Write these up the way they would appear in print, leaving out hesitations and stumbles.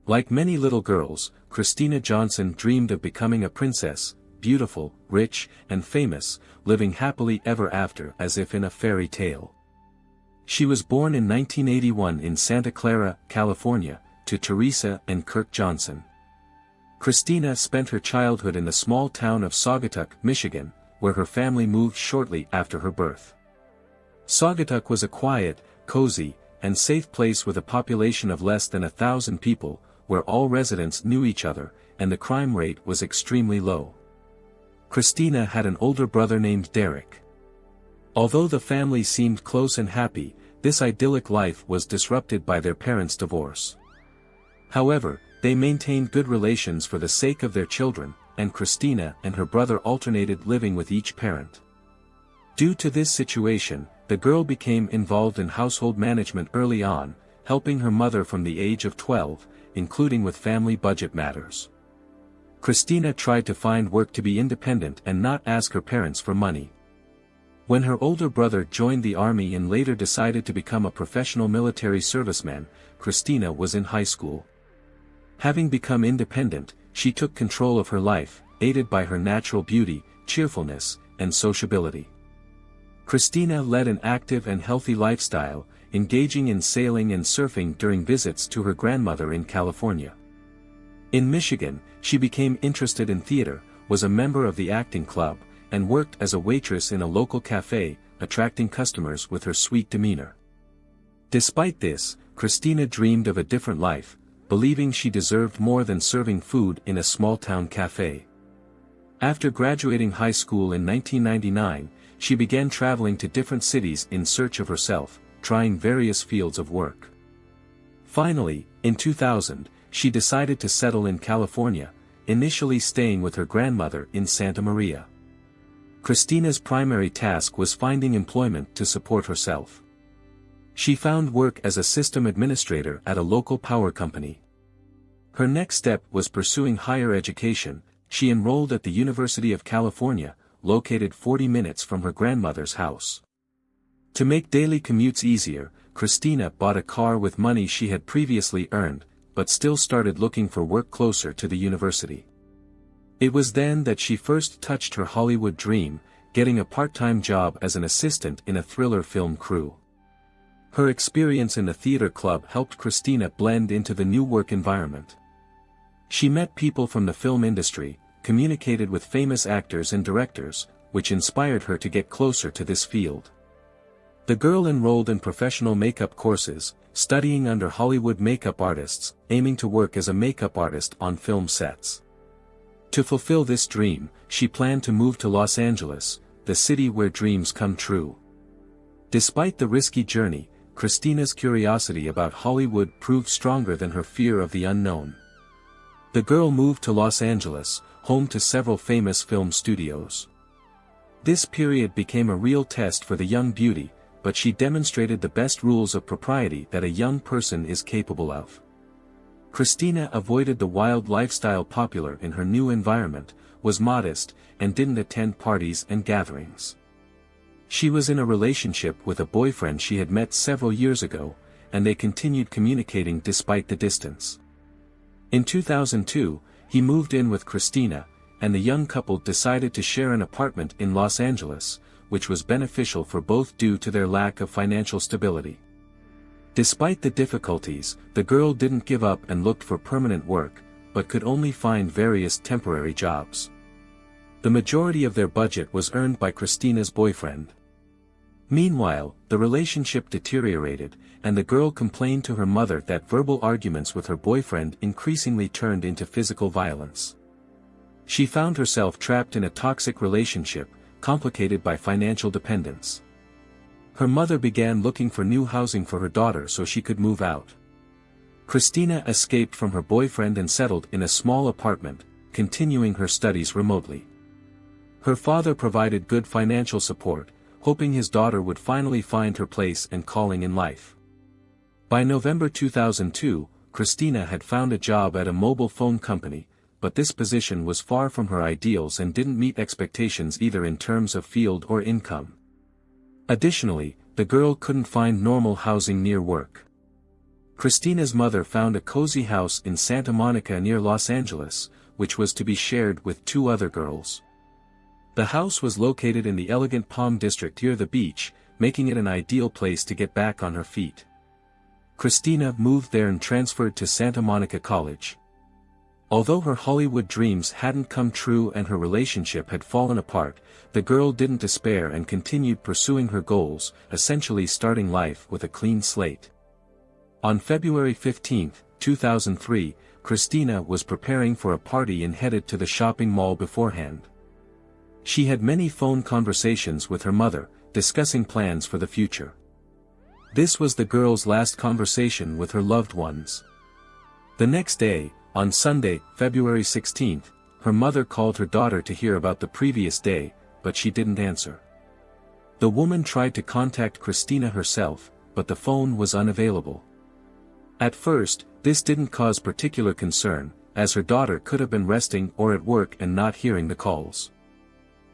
Like many little girls, Christina Johnson dreamed of becoming a princess, beautiful, rich, and famous, living happily ever after as if in a fairy tale. She was born in 1981 in Santa Clara, California, to Teresa and Kirk Johnson. Christina spent her childhood in the small town of Saugatuck, Michigan, where her family moved shortly after her birth. Saugatuck was a quiet, cozy, and safe place with a population of less than 1,000 people, where all residents knew each other, and the crime rate was extremely low. Christina had an older brother named Derek. Although the family seemed close and happy, this idyllic life was disrupted by their parents' divorce. However, they maintained good relations for the sake of their children, and Christina and her brother alternated living with each parent. Due to this situation, the girl became involved in household management early on, helping her mother from the age of 12, including with family budget matters. Christina tried to find work to be independent and not ask her parents for money. When her older brother joined the army and later decided to become a professional military serviceman, Christina was in high school. Having become independent, she took control of her life, aided by her natural beauty, cheerfulness, and sociability. Christina led an active and healthy lifestyle, engaging in sailing and surfing during visits to her grandmother in California. In Michigan, she became interested in theater, was a member of the acting club, and worked as a waitress in a local cafe, attracting customers with her sweet demeanor. Despite this, Christina dreamed of a different life, believing she deserved more than serving food in a small-town cafe. After graduating high school in 1999, she began traveling to different cities in search of herself, trying various fields of work. Finally, in 2000, she decided to settle in California, initially staying with her grandmother in Santa Maria. Christina's primary task was finding employment to support herself. She found work as a system administrator at a local power company. Her next step was pursuing higher education. She enrolled at the University of California, located 40 minutes from her grandmother's house. To make daily commutes easier, Christina bought a car with money she had previously earned, but still started looking for work closer to the university. It was then that she first touched her Hollywood dream, getting a part-time job as an assistant in a thriller film crew. Her experience in the theater club helped Christina blend into the new work environment. She met people from the film industry, communicated with famous actors and directors, which inspired her to get closer to this field. The girl enrolled in professional makeup courses, studying under Hollywood makeup artists, aiming to work as a makeup artist on film sets. To fulfill this dream, she planned to move to Los Angeles, the city where dreams come true. Despite the risky journey, Christina's curiosity about Hollywood proved stronger than her fear of the unknown. The girl moved to Los Angeles, home to several famous film studios. This period became a real test for the young beauty, but she demonstrated the best rules of propriety that a young person is capable of. Christina avoided the wild lifestyle popular in her new environment, was modest, and didn't attend parties and gatherings. She was in a relationship with a boyfriend she had met several years ago, and they continued communicating despite the distance. In 2002, he moved in with Christina, and the young couple decided to share an apartment in Los Angeles, which was beneficial for both due to their lack of financial stability. Despite the difficulties, the girl didn't give up and looked for permanent work, but could only find various temporary jobs. The majority of their budget was earned by Christina's boyfriend. Meanwhile, the relationship deteriorated, and the girl complained to her mother that verbal arguments with her boyfriend increasingly turned into physical violence. She found herself trapped in a toxic relationship, complicated by financial dependence. Her mother began looking for new housing for her daughter so she could move out. Christina escaped from her boyfriend and settled in a small apartment, continuing her studies remotely. Her father provided good financial support, hoping his daughter would finally find her place and calling in life. By November 2002, Christina had found a job at a mobile phone company, but this position was far from her ideals and didn't meet expectations either in terms of field or income. Additionally, the girl couldn't find normal housing near work. Christina's mother found a cozy house in Santa Monica near Los Angeles, which was to be shared with 2 other girls. The house was located in the elegant Palm District near the beach, making it an ideal place to get back on her feet. Christina moved there and transferred to Santa Monica College. Although her Hollywood dreams hadn't come true and her relationship had fallen apart, the girl didn't despair and continued pursuing her goals, essentially starting life with a clean slate. On February 15, 2003, Christina was preparing for a party and headed to the shopping mall beforehand. She had many phone conversations with her mother, discussing plans for the future. This was the girl's last conversation with her loved ones. The next day, on Sunday, February 16, her mother called her daughter to hear about the previous day, but she didn't answer. The woman tried to contact Christina herself, but the phone was unavailable. At first, this didn't cause particular concern, as her daughter could have been resting or at work and not hearing the calls.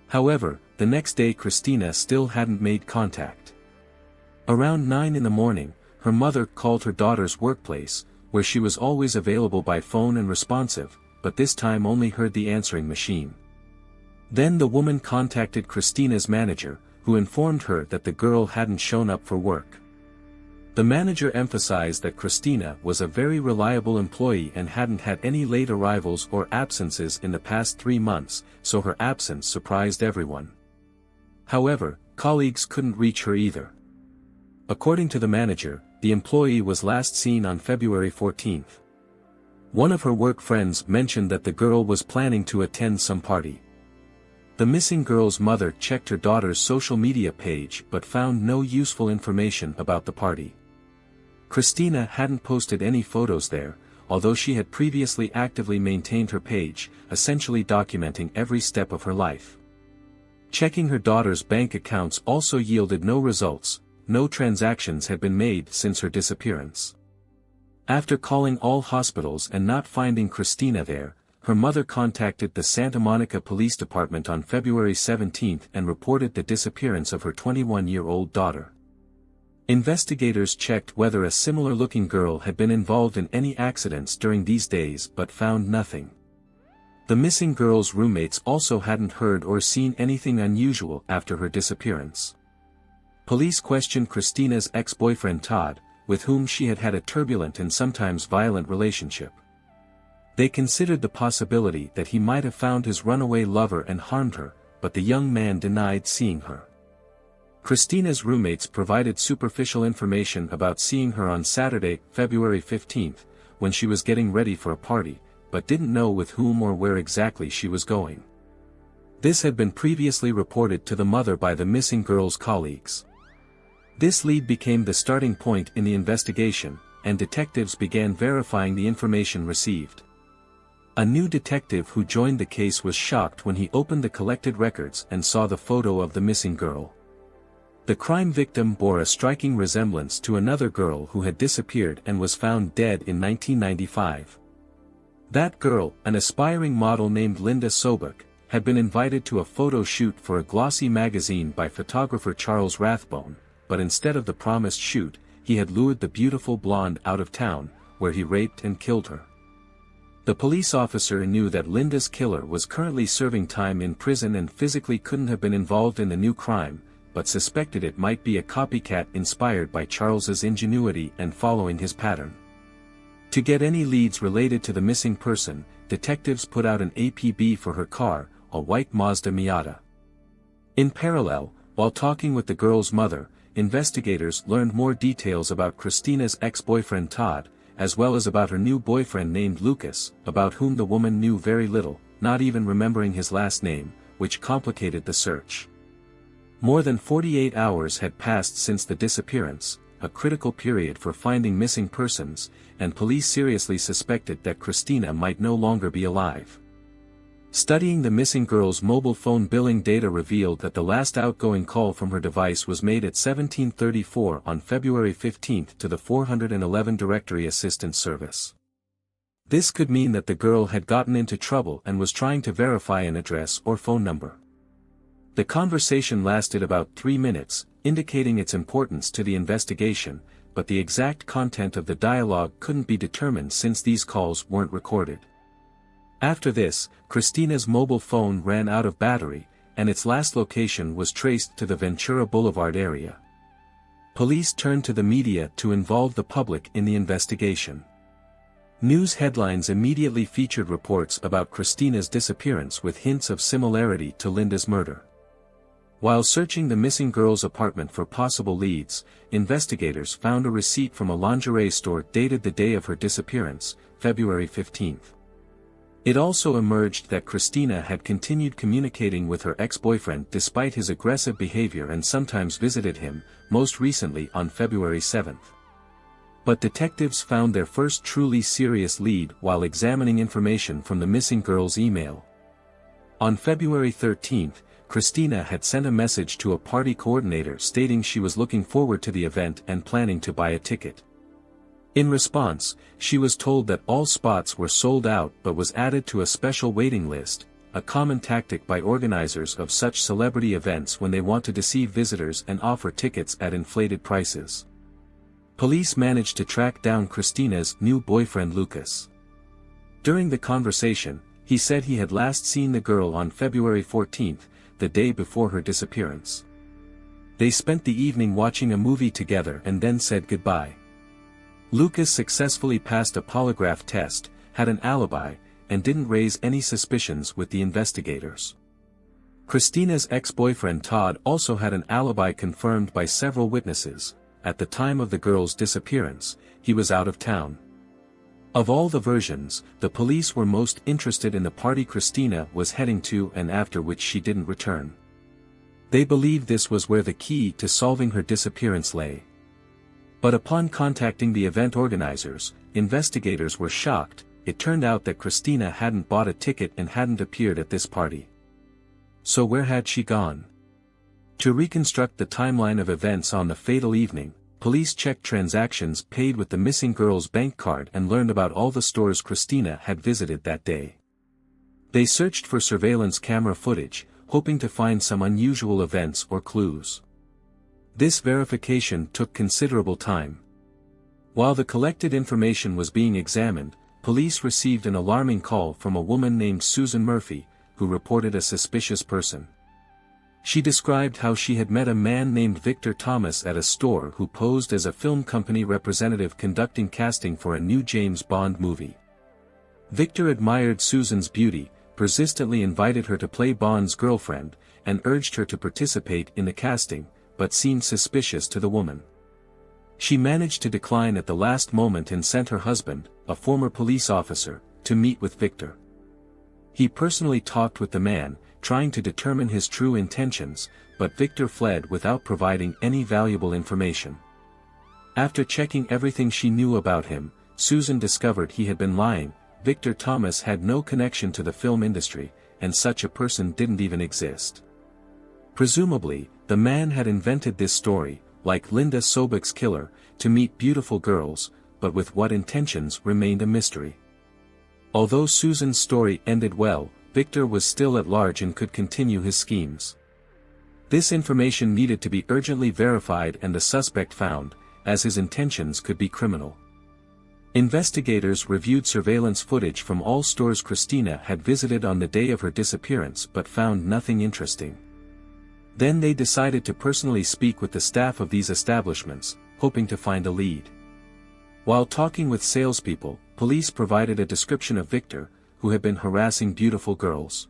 However, the next day Christina still hadn't made contact. Around 9 in the morning, her mother called her daughter's workplace, where she was always available by phone and responsive, but this time only heard the answering machine. Then the woman contacted Christina's manager, who informed her that the girl hadn't shown up for work. The manager emphasized that Christina was a very reliable employee and hadn't had any late arrivals or absences in the past 3 months, so her absence surprised everyone. However, colleagues couldn't reach her either. According to the manager, the employee was last seen on February 14. One of her work friends mentioned that the girl was planning to attend some party. The missing girl's mother checked her daughter's social media page but found no useful information about the party. Christina hadn't posted any photos there, although she had previously actively maintained her page, essentially documenting every step of her life. Checking her daughter's bank accounts also yielded no results. No transactions had been made since her disappearance. After calling all hospitals and not finding Christina there, her mother contacted the Santa Monica Police Department on February 17 and reported the disappearance of her 21-year-old daughter. Investigators checked whether a similar-looking girl had been involved in any accidents during these days but found nothing. The missing girl's roommates also hadn't heard or seen anything unusual after her disappearance. Police questioned Christina's ex-boyfriend Todd, with whom she had had a turbulent and sometimes violent relationship. They considered the possibility that he might have found his runaway lover and harmed her, but the young man denied seeing her. Christina's roommates provided superficial information about seeing her on Saturday, February 15, when she was getting ready for a party, but didn't know with whom or where exactly she was going. This had been previously reported to the mother by the missing girl's colleagues. This lead became the starting point in the investigation, and detectives began verifying the information received. A new detective who joined the case was shocked when he opened the collected records and saw the photo of the missing girl. The crime victim bore a striking resemblance to another girl who had disappeared and was found dead in 1995. That girl, an aspiring model named Linda Sobek, had been invited to a photo shoot for a glossy magazine by photographer Charles Rathbone, but instead of the promised shoot, he had lured the beautiful blonde out of town, where he raped and killed her. The police officer knew that Linda's killer was currently serving time in prison and physically couldn't have been involved in the new crime, but suspected it might be a copycat inspired by Charles's ingenuity and following his pattern. To get any leads related to the missing person, detectives put out an APB for her car, a white Mazda Miata. In parallel, while talking with the girl's mother, investigators learned more details about Christina's ex-boyfriend Todd, as well as about her new boyfriend named Lucas, about whom the woman knew very little, not even remembering his last name, which complicated the search. More than 48 hours had passed since the disappearance, a critical period for finding missing persons, and police seriously suspected that Christina might no longer be alive. Studying the missing girl's mobile phone billing data revealed that the last outgoing call from her device was made at 17:34 on February 15 to the 411 Directory Assistance Service. This could mean that the girl had gotten into trouble and was trying to verify an address or phone number. The conversation lasted about 3 minutes, indicating its importance to the investigation, but the exact content of the dialogue couldn't be determined since these calls weren't recorded. After this, Christina's mobile phone ran out of battery, and its last location was traced to the Ventura Boulevard area. Police turned to the media to involve the public in the investigation. News headlines immediately featured reports about Christina's disappearance with hints of similarity to Linda's murder. While searching the missing girl's apartment for possible leads, investigators found a receipt from a lingerie store dated the day of her disappearance, February 15. It also emerged that Christina had continued communicating with her ex-boyfriend despite his aggressive behavior and sometimes visited him, most recently on February 7. But detectives found their first truly serious lead while examining information from the missing girl's email. On February 13, Christina had sent a message to a party coordinator stating she was looking forward to the event and planning to buy a ticket. In response, she was told that all spots were sold out but was added to a special waiting list, a common tactic by organizers of such celebrity events when they want to deceive visitors and offer tickets at inflated prices. Police managed to track down Christina's new boyfriend Lucas. During the conversation, he said he had last seen the girl on February 14, the day before her disappearance. They spent the evening watching a movie together and then said goodbye. Lucas successfully passed a polygraph test, had an alibi, and didn't raise any suspicions with the investigators. Christina's ex-boyfriend Todd also had an alibi confirmed by several witnesses. At the time of the girl's disappearance, he was out of town. Of all the versions, the police were most interested in the party Christina was heading to and after which she didn't return. They believed this was where the key to solving her disappearance lay. But upon contacting the event organizers, investigators were shocked. It turned out that Christina hadn't bought a ticket and hadn't appeared at this party. So where had she gone? To reconstruct the timeline of events on the fatal evening, police checked transactions paid with the missing girl's bank card and learned about all the stores Christina had visited that day. They searched for surveillance camera footage, hoping to find some unusual events or clues. This verification took considerable time. While the collected information was being examined, police received an alarming call from a woman named Susan Murphy, who reported a suspicious person. She described how she had met a man named Victor Thomas at a store who posed as a film company representative conducting casting for a new James Bond movie. Victor admired Susan's beauty, persistently invited her to play Bond's girlfriend, and urged her to participate in the casting, but seemed suspicious to the woman. She managed to decline at the last moment and sent her husband, a former police officer, to meet with Victor. He personally talked with the man, trying to determine his true intentions, but Victor fled without providing any valuable information. After checking everything she knew about him, Susan discovered he had been lying. Victor Thomas had no connection to the film industry, and such a person didn't even exist. Presumably, the man had invented this story, like Linda Sobek's killer, to meet beautiful girls, but with what intentions remained a mystery. Although Susan's story ended well, Victor was still at large and could continue his schemes. This information needed to be urgently verified and the suspect found, as his intentions could be criminal. Investigators reviewed surveillance footage from all stores Christina had visited on the day of her disappearance but found nothing interesting. Then they decided to personally speak with the staff of these establishments, hoping to find a lead. While talking with salespeople, police provided a description of Victor, who had been harassing beautiful girls.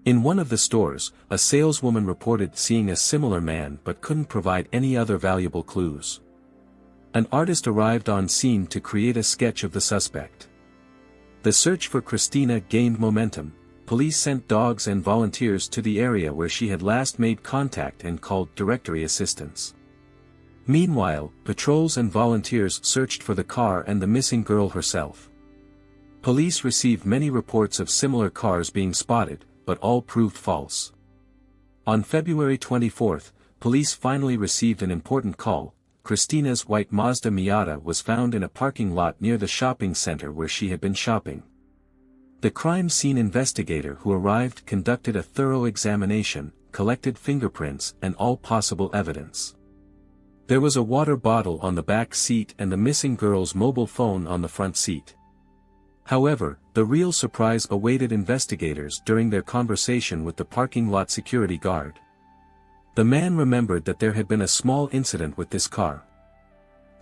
In one of the stores, a saleswoman reported seeing a similar man but couldn't provide any other valuable clues. An artist arrived on scene to create a sketch of the suspect. The search for Christina gained momentum. Police sent dogs and volunteers to the area where she had last made contact and called directory assistance. Meanwhile, patrols and volunteers searched for the car and the missing girl herself. Police received many reports of similar cars being spotted, but all proved false. On February 24, police finally received an important call. Christina's white Mazda Miata was found in a parking lot near the shopping center where she had been shopping. The crime scene investigator who arrived conducted a thorough examination, collected fingerprints and all possible evidence. There was a water bottle on the back seat and the missing girl's mobile phone on the front seat. However, the real surprise awaited investigators during their conversation with the parking lot security guard. The man remembered that there had been a small incident with this car.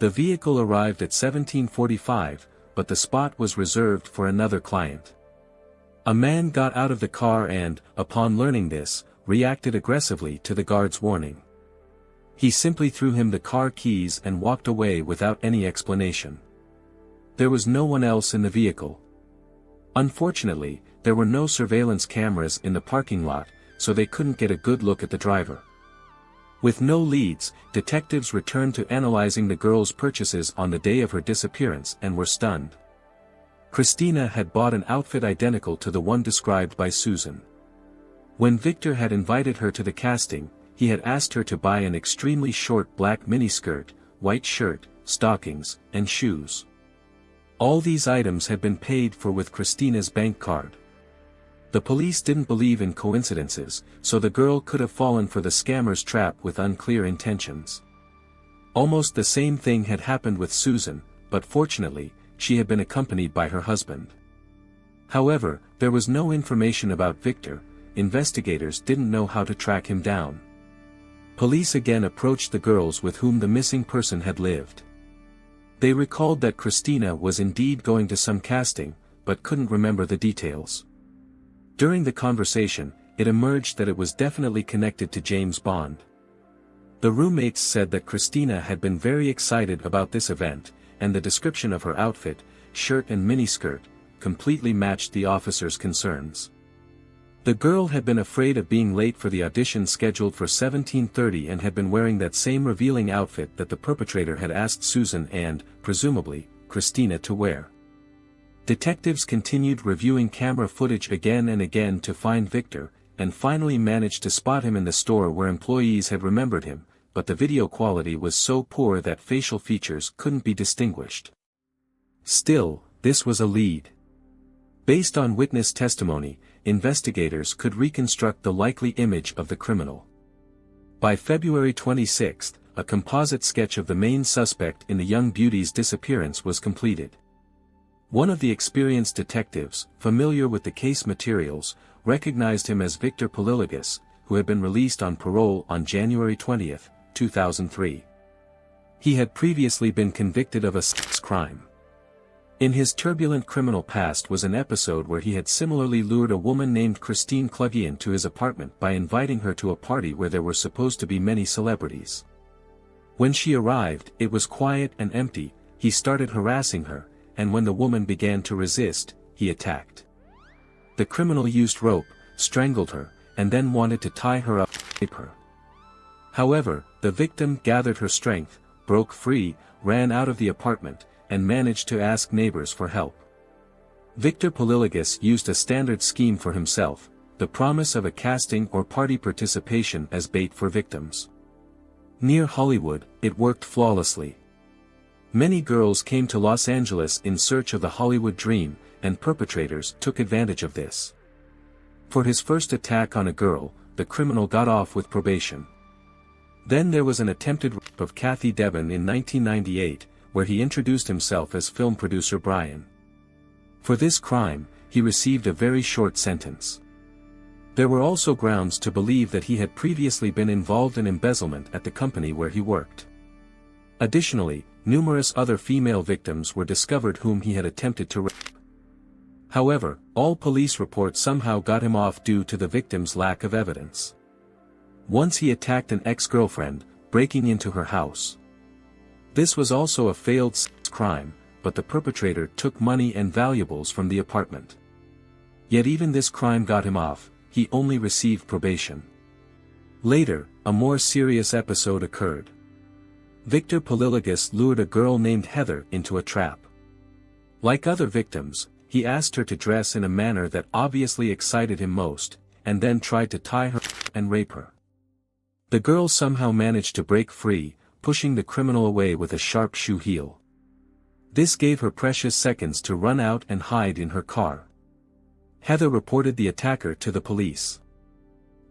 The vehicle arrived at 17:45, but the spot was reserved for another client. A man got out of the car and, upon learning this, reacted aggressively to the guard's warning. He simply threw him the car keys and walked away without any explanation. There was no one else in the vehicle. Unfortunately, there were no surveillance cameras in the parking lot, so they couldn't get a good look at the driver. With no leads, detectives returned to analyzing the girl's purchases on the day of her disappearance and were stunned. Christina had bought an outfit identical to the one described by Susan. When Victor had invited her to the casting, he had asked her to buy an extremely short black miniskirt, white shirt, stockings, and shoes. All these items had been paid for with Christina's bank card. The police didn't believe in coincidences, so the girl could have fallen for the scammer's trap with unclear intentions. Almost the same thing had happened with Susan, but fortunately, she had been accompanied by her husband. However, there was no information about Victor. Investigators didn't know how to track him down. Police again approached the girls with whom the missing person had lived. They recalled that Christina was indeed going to some casting, but couldn't remember the details. During the conversation, it emerged that it was definitely connected to James Bond. The roommates said that Christina had been very excited about this event, and the description of her outfit, shirt and miniskirt, completely matched the officers' concerns. The girl had been afraid of being late for the audition scheduled for 17:30 and had been wearing that same revealing outfit that the perpetrator had asked Susan and, presumably, Christina to wear. Detectives continued reviewing camera footage again and again to find Victor, and finally managed to spot him in the store where employees had remembered him, but the video quality was so poor that facial features couldn't be distinguished. Still, this was a lead. Based on witness testimony, investigators could reconstruct the likely image of the criminal. By February 26, a composite sketch of the main suspect in the young beauty's disappearance was completed. One of the experienced detectives, familiar with the case materials, recognized him as Victor Polilogus, who had been released on parole on January 20, 2003. He had previously been convicted of a sex crime. In his turbulent criminal past was an episode where he had similarly lured a woman named Christine Clugian to his apartment by inviting her to a party where there were supposed to be many celebrities. When she arrived, it was quiet and empty. He started harassing her, and when the woman began to resist, he attacked. The criminal used rope, strangled her, and then wanted to tie her up and rape her. However, the victim gathered her strength, broke free, ran out of the apartment, and managed to ask neighbors for help. Victor Polilogus used a standard scheme for himself, the promise of a casting or party participation as bait for victims. Near Hollywood, it worked flawlessly. Many girls came to Los Angeles in search of the Hollywood dream, and perpetrators took advantage of this. For his first attack on a girl, the criminal got off with probation. Then there was an attempted rape of Kathy Debon in 1998, where he introduced himself as film producer Brian. For this crime, he received a very short sentence. There were also grounds to believe that he had previously been involved in embezzlement at the company where he worked. Additionally, numerous other female victims were discovered whom he had attempted to rape. However, all police reports somehow got him off due to the victim's lack of evidence. Once he attacked an ex-girlfriend, breaking into her house. This was also a failed sex crime, but the perpetrator took money and valuables from the apartment. Yet even this crime got him off. He only received probation. Later, a more serious episode occurred. Victor Polilogus lured a girl named Heather into a trap. Like other victims, he asked her to dress in a manner that obviously excited him most, and then tried to tie her and rape her. The girl somehow managed to break free, pushing the criminal away with a sharp shoe heel. This gave her precious seconds to run out and hide in her car. Heather reported the attacker to the police.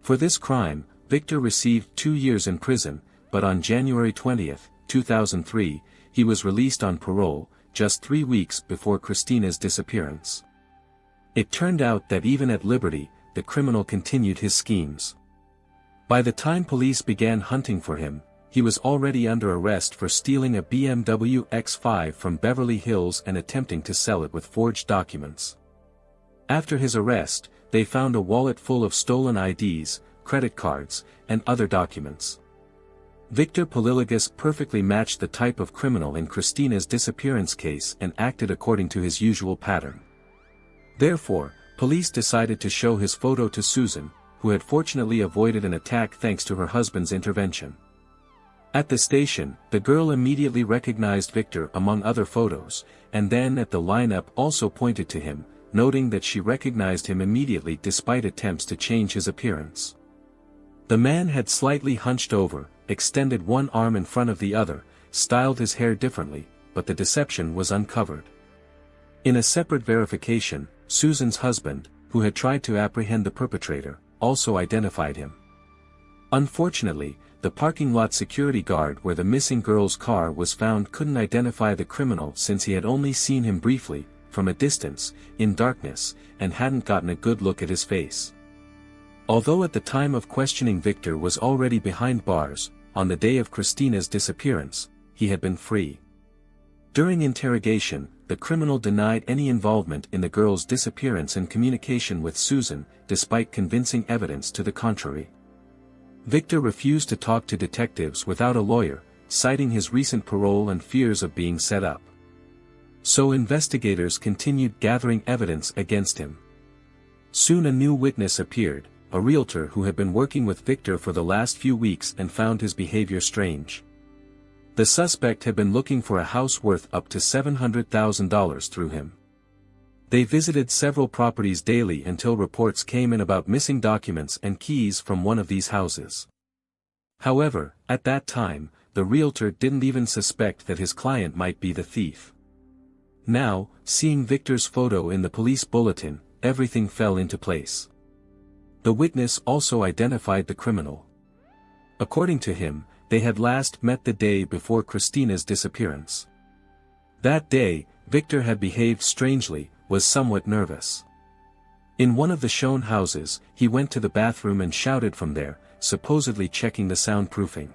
For this crime, Victor received 2 years in prison, but on January 20, 2003, he was released on parole, just 3 weeks before Christina's disappearance. It turned out that even at liberty, the criminal continued his schemes. By the time police began hunting for him, he was already under arrest for stealing a BMW X5 from Beverly Hills and attempting to sell it with forged documents. After his arrest, they found a wallet full of stolen IDs, credit cards, and other documents. Victor Poliligas perfectly matched the type of criminal in Christina's disappearance case and acted according to his usual pattern. Therefore, police decided to show his photo to Susan, who had fortunately avoided an attack thanks to her husband's intervention. At the station, the girl immediately recognized Victor among other photos, and then at the lineup also pointed to him, noting that she recognized him immediately despite attempts to change his appearance. The man had slightly hunched over, extended one arm in front of the other, styled his hair differently, but the deception was uncovered. In a separate verification, Susan's husband, who had tried to apprehend the perpetrator, also identified him. Unfortunately, the parking lot security guard where the missing girl's car was found couldn't identify the criminal since he had only seen him briefly, from a distance, in darkness, and hadn't gotten a good look at his face. Although at the time of questioning Victor was already behind bars, on the day of Christina's disappearance, he had been free. During interrogation, the criminal denied any involvement in the girl's disappearance and communication with Susan, despite convincing evidence to the contrary. Victor refused to talk to detectives without a lawyer, citing his recent parole and fears of being set up. So investigators continued gathering evidence against him. Soon a new witness appeared, a realtor who had been working with Victor for the last few weeks and found his behavior strange. The suspect had been looking for a house worth up to $700,000 through him. They visited several properties daily until reports came in about missing documents and keys from one of these houses. However, at that time, the realtor didn't even suspect that his client might be the thief. Now, seeing Victor's photo in the police bulletin, everything fell into place. The witness also identified the criminal. According to him, they had last met the day before Christina's disappearance. That day, Victor had behaved strangely, was somewhat nervous. In one of the shown houses, he went to the bathroom and shouted from there, supposedly checking the soundproofing.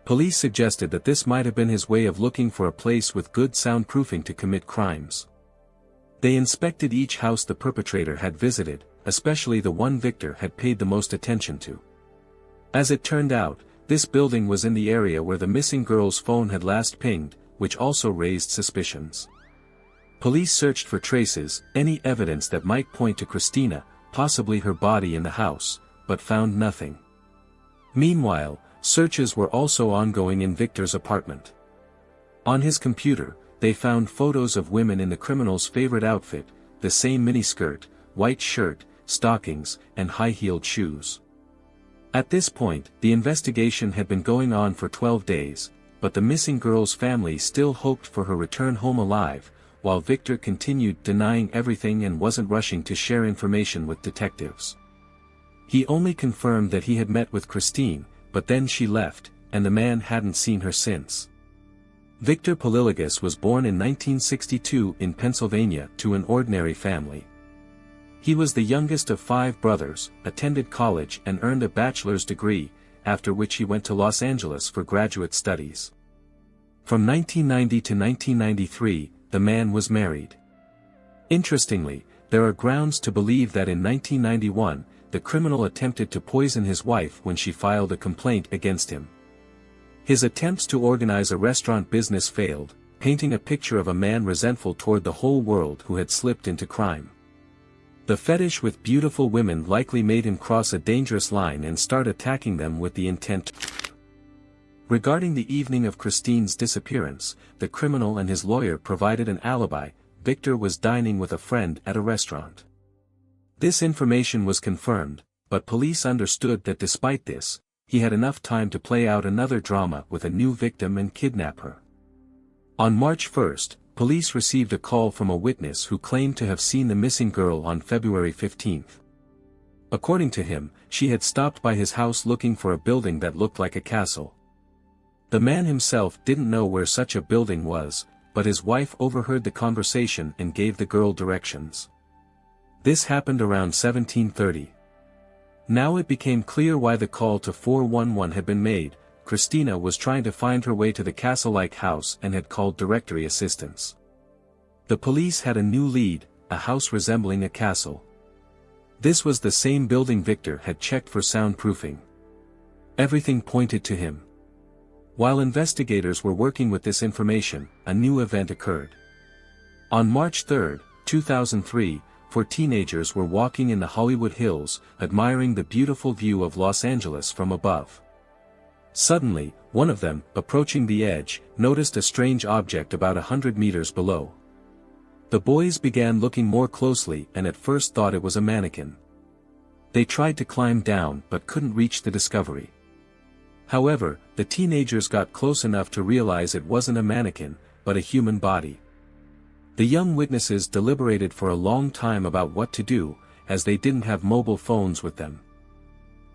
Police suggested that this might have been his way of looking for a place with good soundproofing to commit crimes. They inspected each house the perpetrator had visited, especially the one Victor had paid the most attention to. As it turned out, this building was in the area where the missing girl's phone had last pinged, which also raised suspicions. Police searched for traces, any evidence that might point to Christina, possibly her body in the house, but found nothing. Meanwhile, searches were also ongoing in Victor's apartment. On his computer, they found photos of women in the criminal's favorite outfit, the same miniskirt, white shirt, stockings, and high-heeled shoes. At this point, the investigation had been going on for 12 days, but the missing girl's family still hoped for her return home alive, while Victor continued denying everything and wasn't rushing to share information with detectives. He only confirmed that he had met with Christine, but then she left, and the man hadn't seen her since. Victor Poliligas was born in 1962 in Pennsylvania to an ordinary family. He was the youngest of 5 brothers, attended college and earned a bachelor's degree, after which he went to Los Angeles for graduate studies. From 1990 to 1993, the man was married. Interestingly, there are grounds to believe that in 1991, the criminal attempted to poison his wife when she filed a complaint against him. His attempts to organize a restaurant business failed, painting a picture of a man resentful toward the whole world who had slipped into crime. The fetish with beautiful women likely made him cross a dangerous line and start attacking them with the intent. Regarding the evening of Christine's disappearance, the criminal and his lawyer provided an alibi. Victor was dining with a friend at a restaurant. This information was confirmed, but police understood that despite this, he had enough time to play out another drama with a new victim and kidnap her. On March 1st, police received a call from a witness who claimed to have seen the missing girl on February 15. According to him, she had stopped by his house looking for a building that looked like a castle. The man himself didn't know where such a building was, but his wife overheard the conversation and gave the girl directions. This happened around 1730. Now it became clear why the call to 411 had been made. Christina was trying to find her way to the castle-like house and had called directory assistance. The police had a new lead, a house resembling a castle. This was the same building Victor had checked for soundproofing. Everything pointed to him. While investigators were working with this information, a new event occurred. On March 3, 2003, 4 teenagers were walking in the Hollywood Hills, admiring the beautiful view of Los Angeles from above. Suddenly, one of them, approaching the edge, noticed a strange object about 100 meters below. The boys began looking more closely and at first thought it was a mannequin. They tried to climb down but couldn't reach the discovery. However, the teenagers got close enough to realize it wasn't a mannequin, but a human body. The young witnesses deliberated for a long time about what to do, as they didn't have mobile phones with them.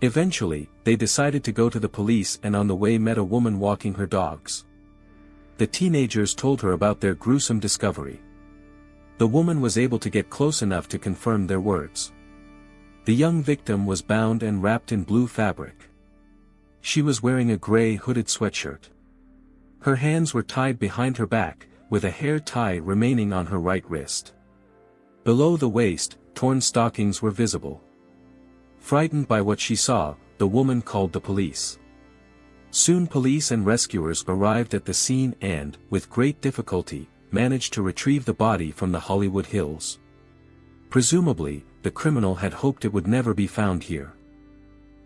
Eventually, they decided to go to the police and on the way met a woman walking her dogs. The teenagers told her about their gruesome discovery. The woman was able to get close enough to confirm their words. The young victim was bound and wrapped in blue fabric. She was wearing a gray hooded sweatshirt. Her hands were tied behind her back, with a hair tie remaining on her right wrist. Below the waist, torn stockings were visible. Frightened by what she saw, the woman called the police. Soon police and rescuers arrived at the scene and, with great difficulty, managed to retrieve the body from the Hollywood Hills. Presumably, the criminal had hoped it would never be found here.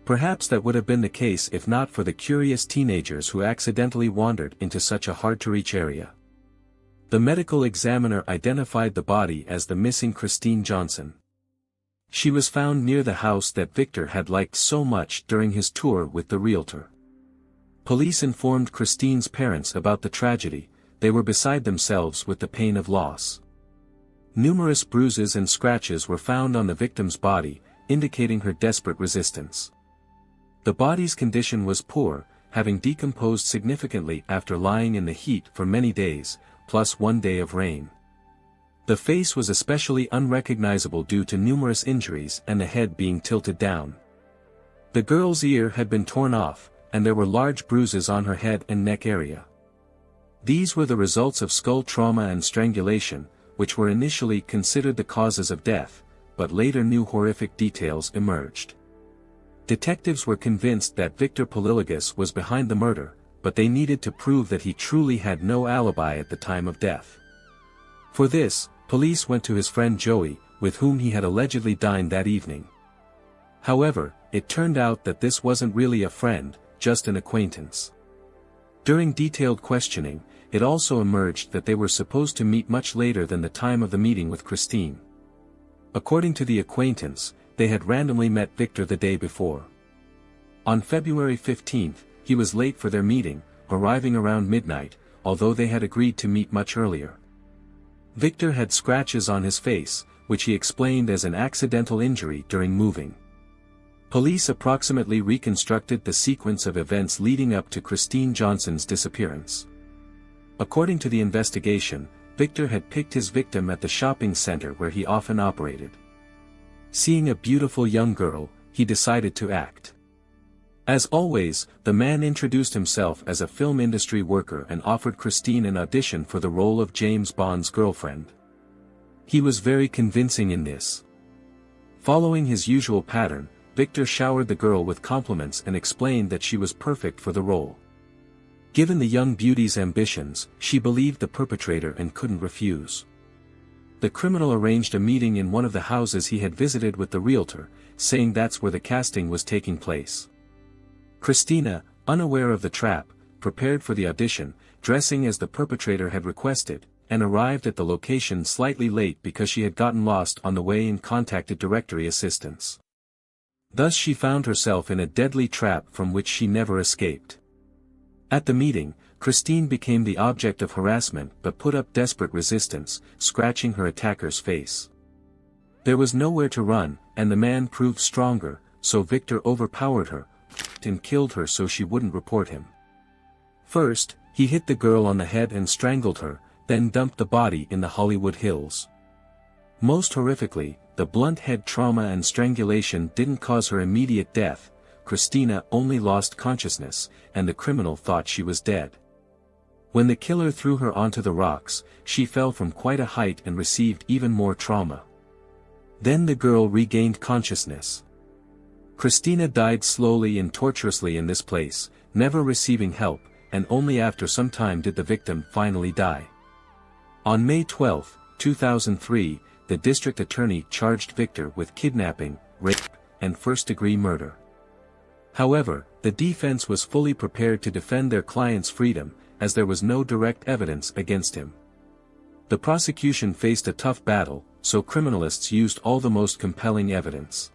Perhaps that would have been the case if not for the curious teenagers who accidentally wandered into such a hard-to-reach area. The medical examiner identified the body as the missing Christine Johnson. She was found near the house that Victor had liked so much during his tour with the realtor. Police informed Christine's parents about the tragedy. They were beside themselves with the pain of loss. Numerous bruises and scratches were found on the victim's body, indicating her desperate resistance. The body's condition was poor, having decomposed significantly after lying in the heat for many days, plus 1 day of rain. The face was especially unrecognizable due to numerous injuries and the head being tilted down. The girl's ear had been torn off, and there were large bruises on her head and neck area. These were the results of skull trauma and strangulation, which were initially considered the causes of death, but later new horrific details emerged. Detectives were convinced that Victor Polilogus was behind the murder, but they needed to prove that he truly had no alibi at the time of death. For this, police went to his friend Joey, with whom he had allegedly dined that evening. However, it turned out that this wasn't really a friend, just an acquaintance. During detailed questioning, it also emerged that they were supposed to meet much later than the time of the meeting with Christine. According to the acquaintance, they had randomly met Victor the day before. On February 15, he was late for their meeting, arriving around midnight, although they had agreed to meet much earlier. Victor had scratches on his face, which he explained as an accidental injury during moving. Police approximately reconstructed the sequence of events leading up to Christine Johnson's disappearance. According to the investigation, Victor had picked his victim at the shopping center where he often operated. Seeing a beautiful young girl, he decided to act. As always, the man introduced himself as a film industry worker and offered Christine an audition for the role of James Bond's girlfriend. He was very convincing in this. Following his usual pattern, Victor showered the girl with compliments and explained that she was perfect for the role. Given the young beauty's ambitions, she believed the perpetrator and couldn't refuse. The criminal arranged a meeting in one of the houses he had visited with the realtor, saying that's where the casting was taking place. Christina, unaware of the trap, prepared for the audition, dressing as the perpetrator had requested, and arrived at the location slightly late because she had gotten lost on the way and contacted directory assistance. Thus she found herself in a deadly trap from which she never escaped. At the meeting, Christine became the object of harassment but put up desperate resistance, scratching her attacker's face. There was nowhere to run, and the man proved stronger, so Victor overpowered her and killed her so she wouldn't report him. First, he hit the girl on the head and strangled her, then dumped the body in the Hollywood Hills. Most horrifically, the blunt head trauma and strangulation didn't cause her immediate death. Christina only lost consciousness, and the criminal thought she was dead. When the killer threw her onto the rocks, she fell from quite a height and received even more trauma. Then the girl regained consciousness. Christina died slowly and torturously in this place, never receiving help, and only after some time did the victim finally die. On May 12, 2003, the district attorney charged Victor with kidnapping, rape, and first-degree murder. However, the defense was fully prepared to defend their client's freedom, as there was no direct evidence against him. The prosecution faced a tough battle, so criminalists used all the most compelling evidence.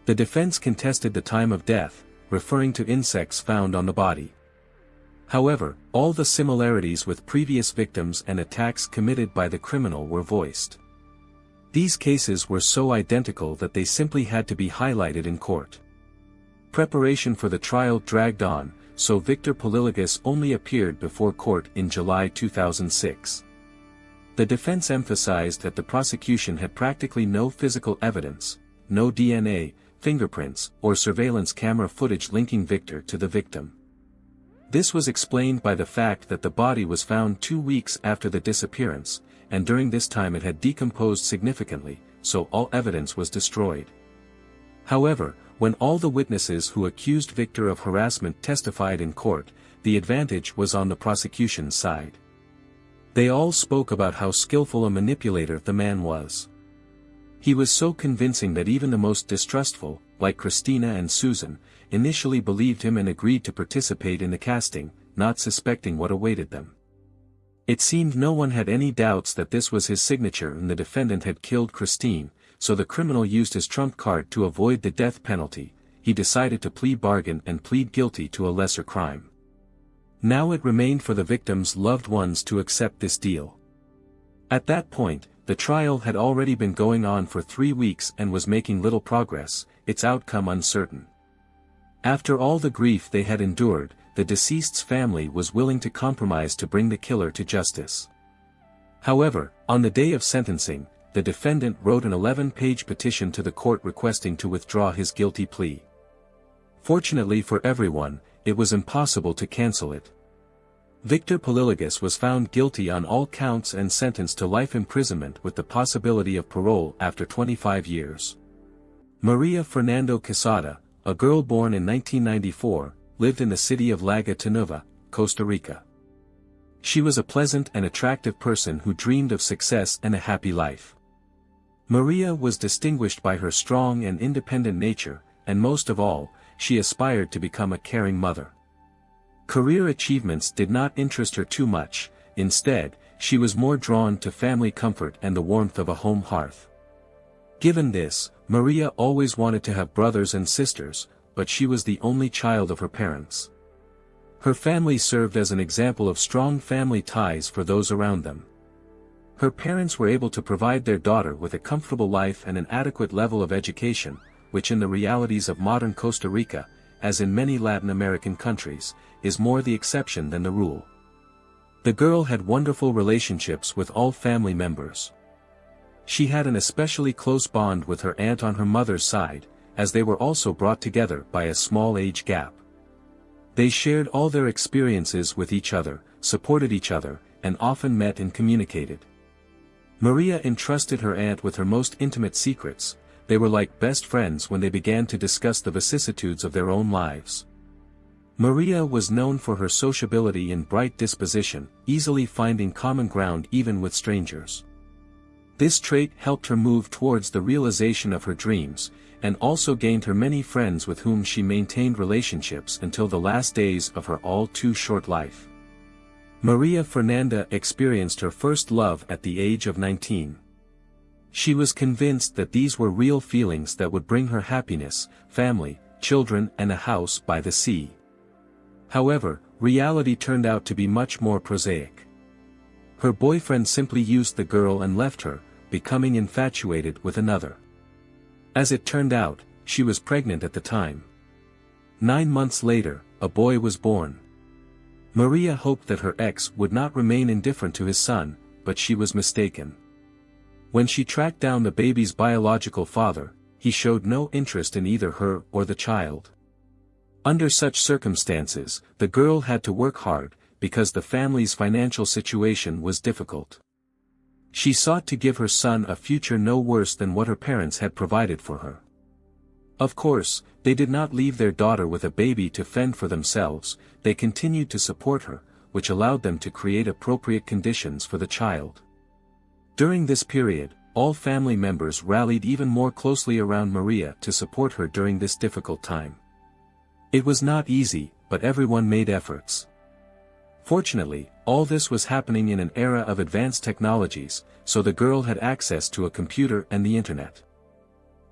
The defense contested the time of death, referring to insects found on the body. However, all the similarities with previous victims and attacks committed by the criminal were voiced. These cases were so identical that they simply had to be highlighted in court. Preparation for the trial dragged on, so Victor Polilogos only appeared before court in July 2006. The defense emphasized that the prosecution had practically no physical evidence, no DNA, fingerprints, or surveillance camera footage linking Victor to the victim. This was explained by the fact that the body was found 2 weeks after the disappearance, and during this time it had decomposed significantly, so all evidence was destroyed. However, when all the witnesses who accused Victor of harassment testified in court, the advantage was on the prosecution's side. They all spoke about how skillful a manipulator the man was. He was so convincing that even the most distrustful, like Christina and Susan, initially believed him and agreed to participate in the casting, not suspecting what awaited them. It seemed no one had any doubts that this was his signature and the defendant had killed Christine, so the criminal used his trump card to avoid the death penalty. He decided to plea bargain and plead guilty to a lesser crime. Now it remained for the victim's loved ones to accept this deal. At that point, the trial had already been going on for 3 weeks and was making little progress, its outcome uncertain. After all the grief they had endured, the deceased's family was willing to compromise to bring the killer to justice. However, on the day of sentencing, the defendant wrote an 11-page petition to the court requesting to withdraw his guilty plea. Fortunately for everyone, it was impossible to cancel it. Victor Polilogos was found guilty on all counts and sentenced to life imprisonment with the possibility of parole after 25 years. Maria Fernanda Quesada, a girl born in 1994, lived in the city of La Guatemala, Costa Rica. She was a pleasant and attractive person who dreamed of success and a happy life. Maria was distinguished by her strong and independent nature, and most of all, she aspired to become a caring mother. Career achievements did not interest her too much, instead, she was more drawn to family comfort and the warmth of a home hearth. Given this, Maria always wanted to have brothers and sisters, but she was the only child of her parents. Her family served as an example of strong family ties for those around them. Her parents were able to provide their daughter with a comfortable life and an adequate level of education, which in the realities of modern Costa Rica, as in many Latin American countries, is more the exception than the rule. The girl had wonderful relationships with all family members. She had an especially close bond with her aunt on her mother's side, as they were also brought together by a small age gap. They shared all their experiences with each other, supported each other, and often met and communicated. Maria entrusted her aunt with her most intimate secrets. They were like best friends when they began to discuss the vicissitudes of their own lives. Maria was known for her sociability and bright disposition, easily finding common ground even with strangers. This trait helped her move towards the realization of her dreams, and also gained her many friends with whom she maintained relationships until the last days of her all-too-short life. Maria Fernanda experienced her first love at the age of 19. She was convinced that these were real feelings that would bring her happiness, family, children, and a house by the sea. However, reality turned out to be much more prosaic. Her boyfriend simply used the girl and left her, becoming infatuated with another. As it turned out, she was pregnant at the time. 9 months later, a boy was born. Maria hoped that her ex would not remain indifferent to his son, but she was mistaken. When she tracked down the baby's biological father, he showed no interest in either her or the child. Under such circumstances, the girl had to work hard, because the family's financial situation was difficult. She sought to give her son a future no worse than what her parents had provided for her. Of course, they did not leave their daughter with a baby to fend for themselves, they continued to support her, which allowed them to create appropriate conditions for the child. During this period, all family members rallied even more closely around Maria to support her during this difficult time. It was not easy, but everyone made efforts. Fortunately, all this was happening in an era of advanced technologies, so the girl had access to a computer and the internet.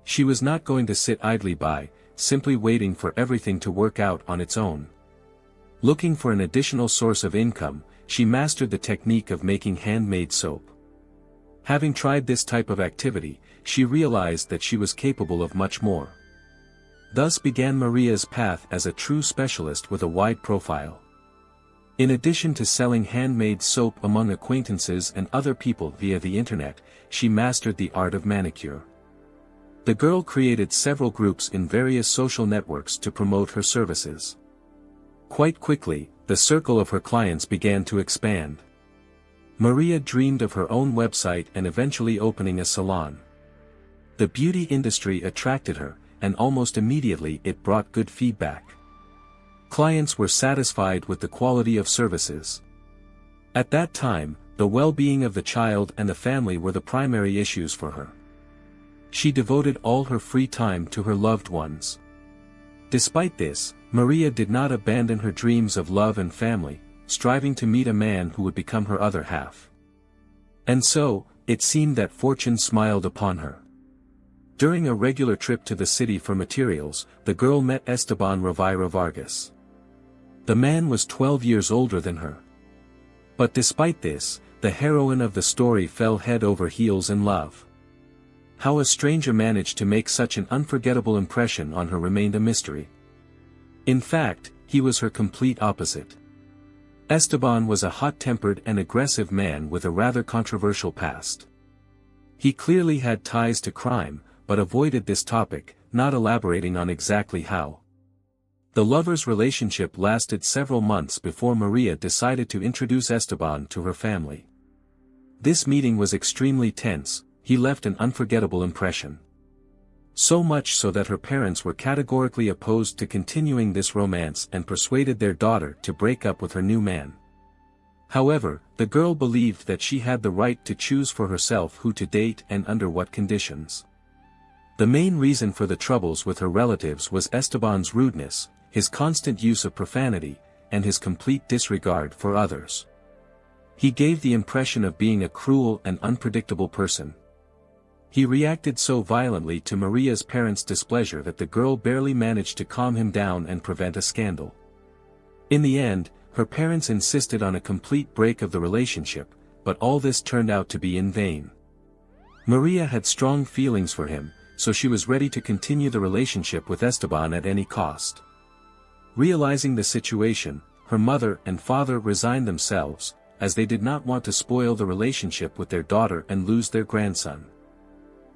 She was not going to sit idly by, simply waiting for everything to work out on its own. Looking for an additional source of income, she mastered the technique of making handmade soap. Having tried this type of activity, she realized that she was capable of much more. Thus began Maria's path as a true specialist with a wide profile. In addition to selling handmade soap among acquaintances and other people via the internet, she mastered the art of manicure. The girl created several groups in various social networks to promote her services. Quite quickly, the circle of her clients began to expand. Maria dreamed of her own website and eventually opening a salon. The beauty industry attracted her, and almost immediately it brought good feedback. Clients were satisfied with the quality of services. At that time, the well-being of the child and the family were the primary issues for her. She devoted all her free time to her loved ones. Despite this, Maria did not abandon her dreams of love and family, striving to meet a man who would become her other half. And so, it seemed that fortune smiled upon her. During a regular trip to the city for materials, the girl met Esteban Rivera Vargas. The man was 12 years older than her. But despite this, the heroine of the story fell head over heels in love. How a stranger managed to make such an unforgettable impression on her remained a mystery. In fact, he was her complete opposite. Esteban was a hot-tempered and aggressive man with a rather controversial past. He clearly had ties to crime, but avoided this topic, not elaborating on exactly how. The lovers' relationship lasted several months before Maria decided to introduce Esteban to her family. This meeting was extremely tense. He left an unforgettable impression. So much so that her parents were categorically opposed to continuing this romance and persuaded their daughter to break up with her new man. However, the girl believed that she had the right to choose for herself who to date and under what conditions. The main reason for the troubles with her relatives was Esteban's rudeness, his constant use of profanity, and his complete disregard for others. He gave the impression of being a cruel and unpredictable person. He reacted so violently to Maria's parents' displeasure that the girl barely managed to calm him down and prevent a scandal. In the end, her parents insisted on a complete break of the relationship, but all this turned out to be in vain. Maria had strong feelings for him, so she was ready to continue the relationship with Esteban at any cost. Realizing the situation, her mother and father resigned themselves, as they did not want to spoil the relationship with their daughter and lose their grandson.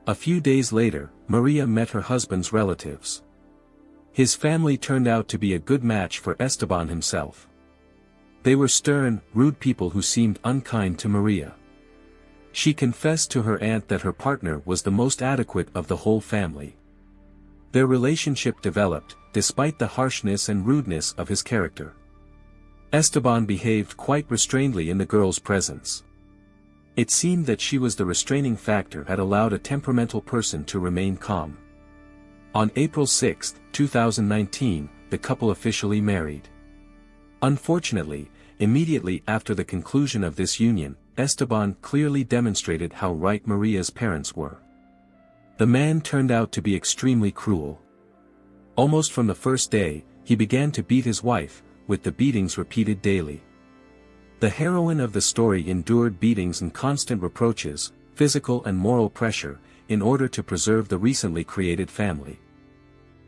A few days later, Maria met her husband's relatives. His family turned out to be a good match for Esteban himself. They were stern, rude people who seemed unkind to Maria. She confessed to her aunt that her partner was the most adequate of the whole family. Their relationship developed, despite the harshness and rudeness of his character. Esteban behaved quite restrainedly in the girl's presence. It seemed that she was the restraining factor had allowed a temperamental person to remain calm. On April 6, 2019, the couple officially married. Unfortunately, immediately after the conclusion of this union, Esteban clearly demonstrated how right Maria's parents were. The man turned out to be extremely cruel. Almost from the first day, he began to beat his wife, with the beatings repeated daily. The heroine of the story endured beatings and constant reproaches, physical and moral pressure, in order to preserve the recently created family.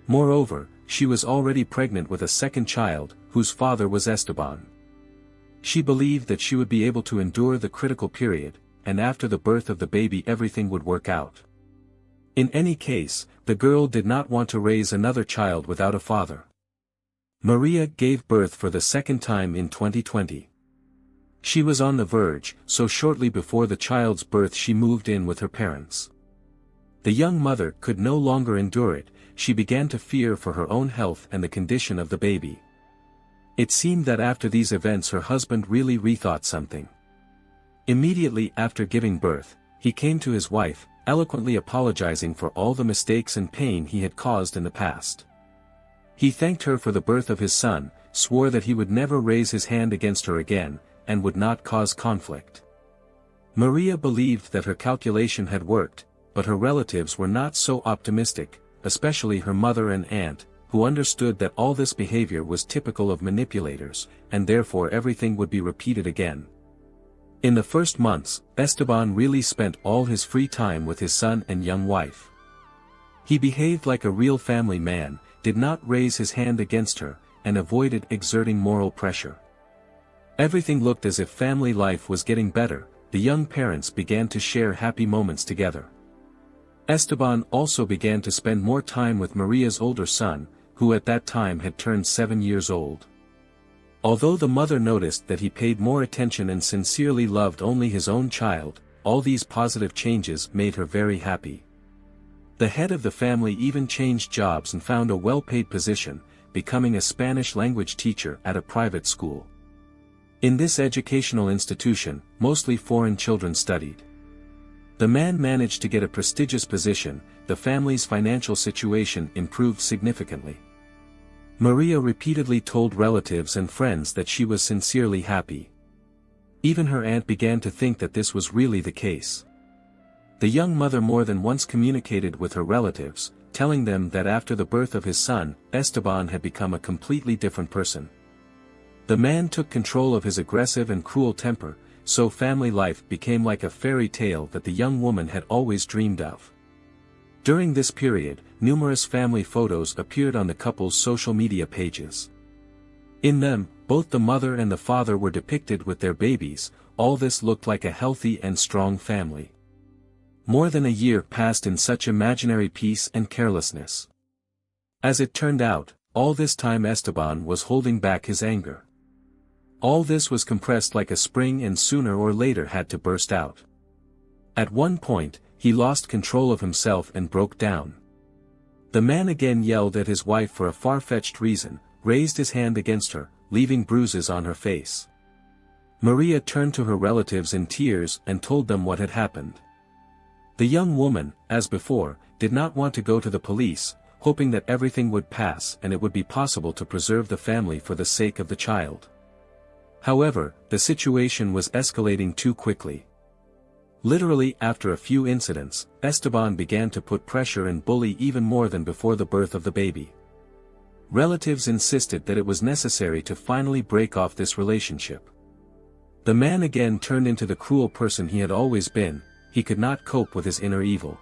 Moreover, she was already pregnant with a second child, whose father was Esteban. She believed that she would be able to endure the critical period, and after the birth of the baby everything would work out. In any case, the girl did not want to raise another child without a father. Maria gave birth for the second time in 2020. She was on the verge, so shortly before the child's birth she moved in with her parents. The young mother could no longer endure it. She began to fear for her own health and the condition of the baby. It seemed that after these events her husband really rethought something. Immediately after giving birth, he came to his wife, eloquently apologizing for all the mistakes and pain he had caused in the past. He thanked her for the birth of his son, swore that he would never raise his hand against her again, and would not cause conflict. Maria believed that her calculation had worked, but her relatives were not so optimistic, especially her mother and aunt, who understood that all this behavior was typical of manipulators, and therefore everything would be repeated again. In the first months, Esteban really spent all his free time with his son and young wife. He behaved like a real family man, did not raise his hand against her, and avoided exerting moral pressure. Everything looked as if family life was getting better. The young parents began to share happy moments together. Esteban also began to spend more time with Maria's older son, who at that time had turned 7 years old. Although the mother noticed that he paid more attention and sincerely loved only his own child, all these positive changes made her very happy. The head of the family even changed jobs and found a well-paid position, becoming a Spanish language teacher at a private school. In this educational institution, mostly foreign children studied. The man managed to get a prestigious position. The family's financial situation improved significantly. Maria repeatedly told relatives and friends that she was sincerely happy. Even her aunt began to think that this was really the case. The young mother more than once communicated with her relatives, telling them that after the birth of his son, Esteban had become a completely different person. The man took control of his aggressive and cruel temper, so family life became like a fairy tale that the young woman had always dreamed of. During this period, numerous family photos appeared on the couple's social media pages. In them, both the mother and the father were depicted with their babies. All this looked like a healthy and strong family. More than a year passed in such imaginary peace and carelessness. As it turned out, all this time Esteban was holding back his anger. All this was compressed like a spring and sooner or later had to burst out. At one point, he lost control of himself and broke down. The man again yelled at his wife for a far-fetched reason, raised his hand against her, leaving bruises on her face. Maria turned to her relatives in tears and told them what had happened. The young woman, as before, did not want to go to the police, hoping that everything would pass and it would be possible to preserve the family for the sake of the child. However, the situation was escalating too quickly. Literally after a few incidents, Esteban began to put pressure and bully even more than before the birth of the baby. Relatives insisted that it was necessary to finally break off this relationship. The man again turned into the cruel person he had always been. He could not cope with his inner evil.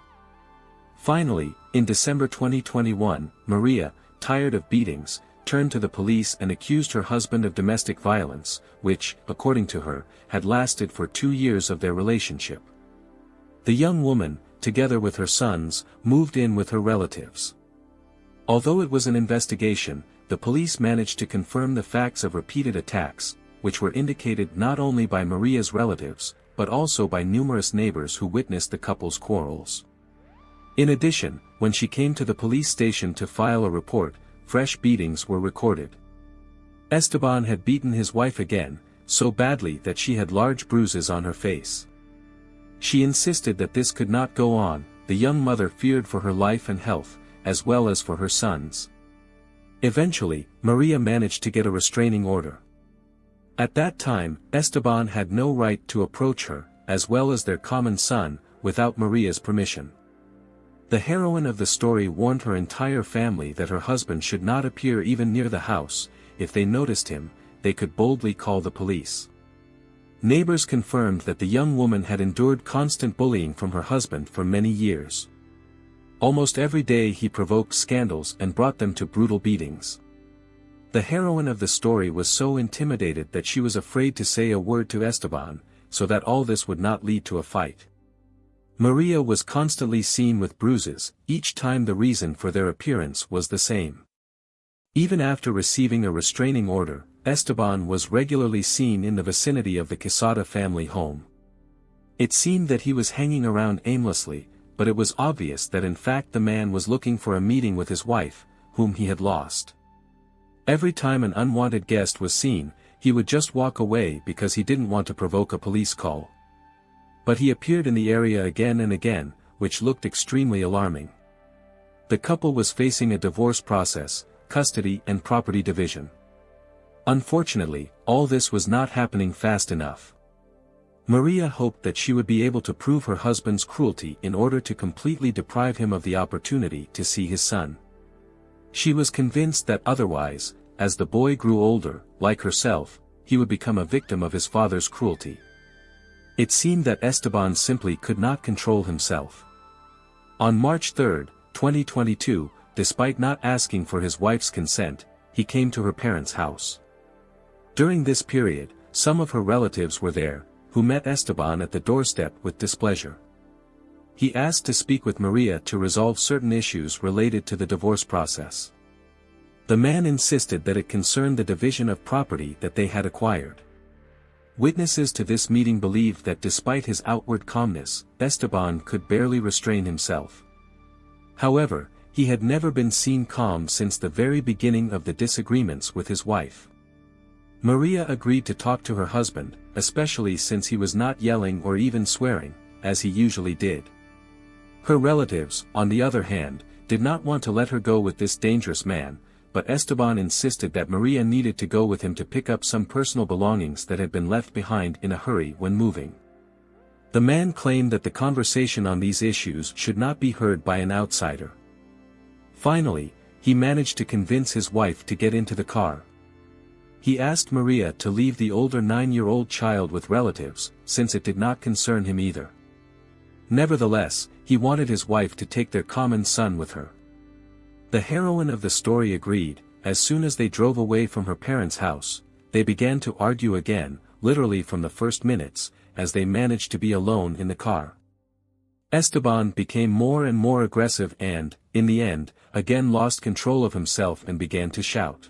Finally, in December 2021, Maria, tired of beatings, turned to the police and accused her husband of domestic violence, which, according to her, had lasted for 2 years of their relationship. The young woman, together with her sons, moved in with her relatives. Although it was an investigation, the police managed to confirm the facts of repeated attacks, which were indicated not only by Maria's relatives, but also by numerous neighbors who witnessed the couple's quarrels. In addition, when she came to the police station to file a report, fresh beatings were recorded. Esteban had beaten his wife again, so badly that she had large bruises on her face. She insisted that this could not go on. The young mother feared for her life and health, as well as for her sons. Eventually, Maria managed to get a restraining order. At that time, Esteban had no right to approach her, as well as their common son, without Maria's permission. The heroine of the story warned her entire family that her husband should not appear even near the house. If they noticed him, they could boldly call the police. Neighbors confirmed that the young woman had endured constant bullying from her husband for many years. Almost every day he provoked scandals and brought them to brutal beatings. The heroine of the story was so intimidated that she was afraid to say a word to Esteban, so that all this would not lead to a fight. Maria was constantly seen with bruises, each time the reason for their appearance was the same. Even after receiving a restraining order, Esteban was regularly seen in the vicinity of the Quesada family home. It seemed that he was hanging around aimlessly, but it was obvious that in fact the man was looking for a meeting with his wife, whom he had lost. Every time an unwanted guest was seen, he would just walk away because he didn't want to provoke a police call. But he appeared in the area again and again, which looked extremely alarming. The couple was facing a divorce process, custody and property division. Unfortunately, all this was not happening fast enough. Maria hoped that she would be able to prove her husband's cruelty in order to completely deprive him of the opportunity to see his son. She was convinced that otherwise, as the boy grew older, like herself, he would become a victim of his father's cruelty. It seemed that Esteban simply could not control himself. On March 3, 2022, despite not asking for his wife's consent, he came to her parents' house. During this period, some of her relatives were there, who met Esteban at the doorstep with displeasure. He asked to speak with Maria to resolve certain issues related to the divorce process. The man insisted that it concerned the division of property that they had acquired. Witnesses to this meeting believed that despite his outward calmness, Esteban could barely restrain himself. However, he had never been seen calm since the very beginning of the disagreements with his wife. Maria agreed to talk to her husband, especially since he was not yelling or even swearing, as he usually did. Her relatives, on the other hand, did not want to let her go with this dangerous man, but Esteban insisted that Maria needed to go with him to pick up some personal belongings that had been left behind in a hurry when moving. The man claimed that the conversation on these issues should not be heard by an outsider. Finally, he managed to convince his wife to get into the car. He asked Maria to leave the older 9-year-old child with relatives, since it did not concern him either. Nevertheless, he wanted his wife to take their common son with her. The heroine of the story agreed. As soon as they drove away from her parents' house, they began to argue again, literally from the first minutes, as they managed to be alone in the car. Esteban became more and more aggressive and, in the end, again lost control of himself and began to shout.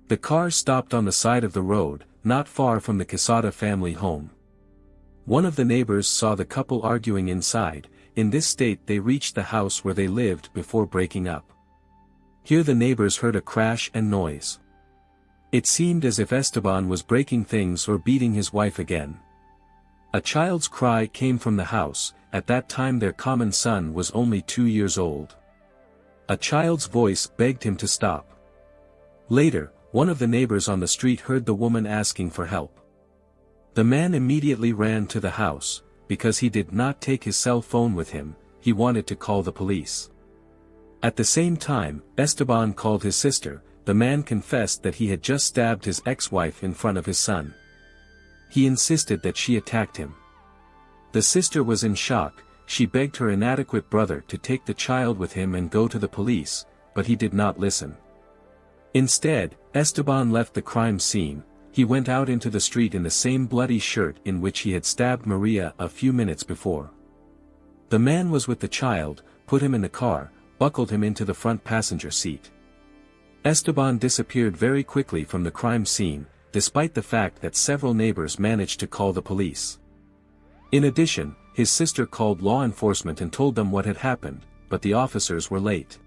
The car stopped on the side of the road, not far from the Quesada family home. One of the neighbors saw the couple arguing inside. In this state they reached the house where they lived before breaking up. Here the neighbors heard a crash and noise. It seemed as if Esteban was breaking things or beating his wife again. A child's cry came from the house. At that time their common son was only 2 years old. A child's voice begged him to stop. Later, one of the neighbors on the street heard the woman asking for help. The man immediately ran to the house. Because he did not take his cell phone with him, he wanted to call the police. At the same time, Esteban called his sister. The man confessed that he had just stabbed his ex-wife in front of his son. He insisted that she attacked him. The sister was in shock. She begged her inadequate brother to take the child with him and go to the police, but he did not listen. Instead, Esteban left the crime scene. He went out into the street in the same bloody shirt in which he had stabbed Maria a few minutes before. The man was with the child, put him in the car, buckled him into the front passenger seat. Esteban disappeared very quickly from the crime scene, despite the fact that several neighbors managed to call the police. In addition, his sister called law enforcement and told them what had happened, but the officers were late.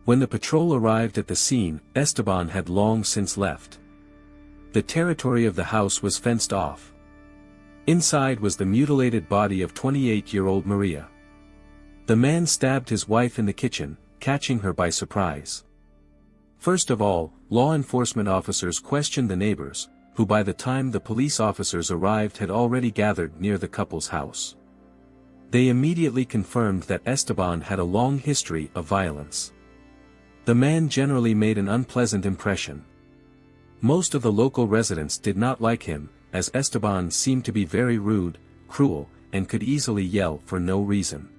When the patrol arrived at the scene, Esteban had long since left. The territory of the house was fenced off. Inside was the mutilated body of 28-year-old Maria. The man stabbed his wife in the kitchen, catching her by surprise. First of all, law enforcement officers questioned the neighbors, who by the time the police officers arrived had already gathered near the couple's house. They immediately confirmed that Esteban had a long history of violence. The man generally made an unpleasant impression. Most of the local residents did not like him, as Esteban seemed to be very rude, cruel, and could easily yell for no reason.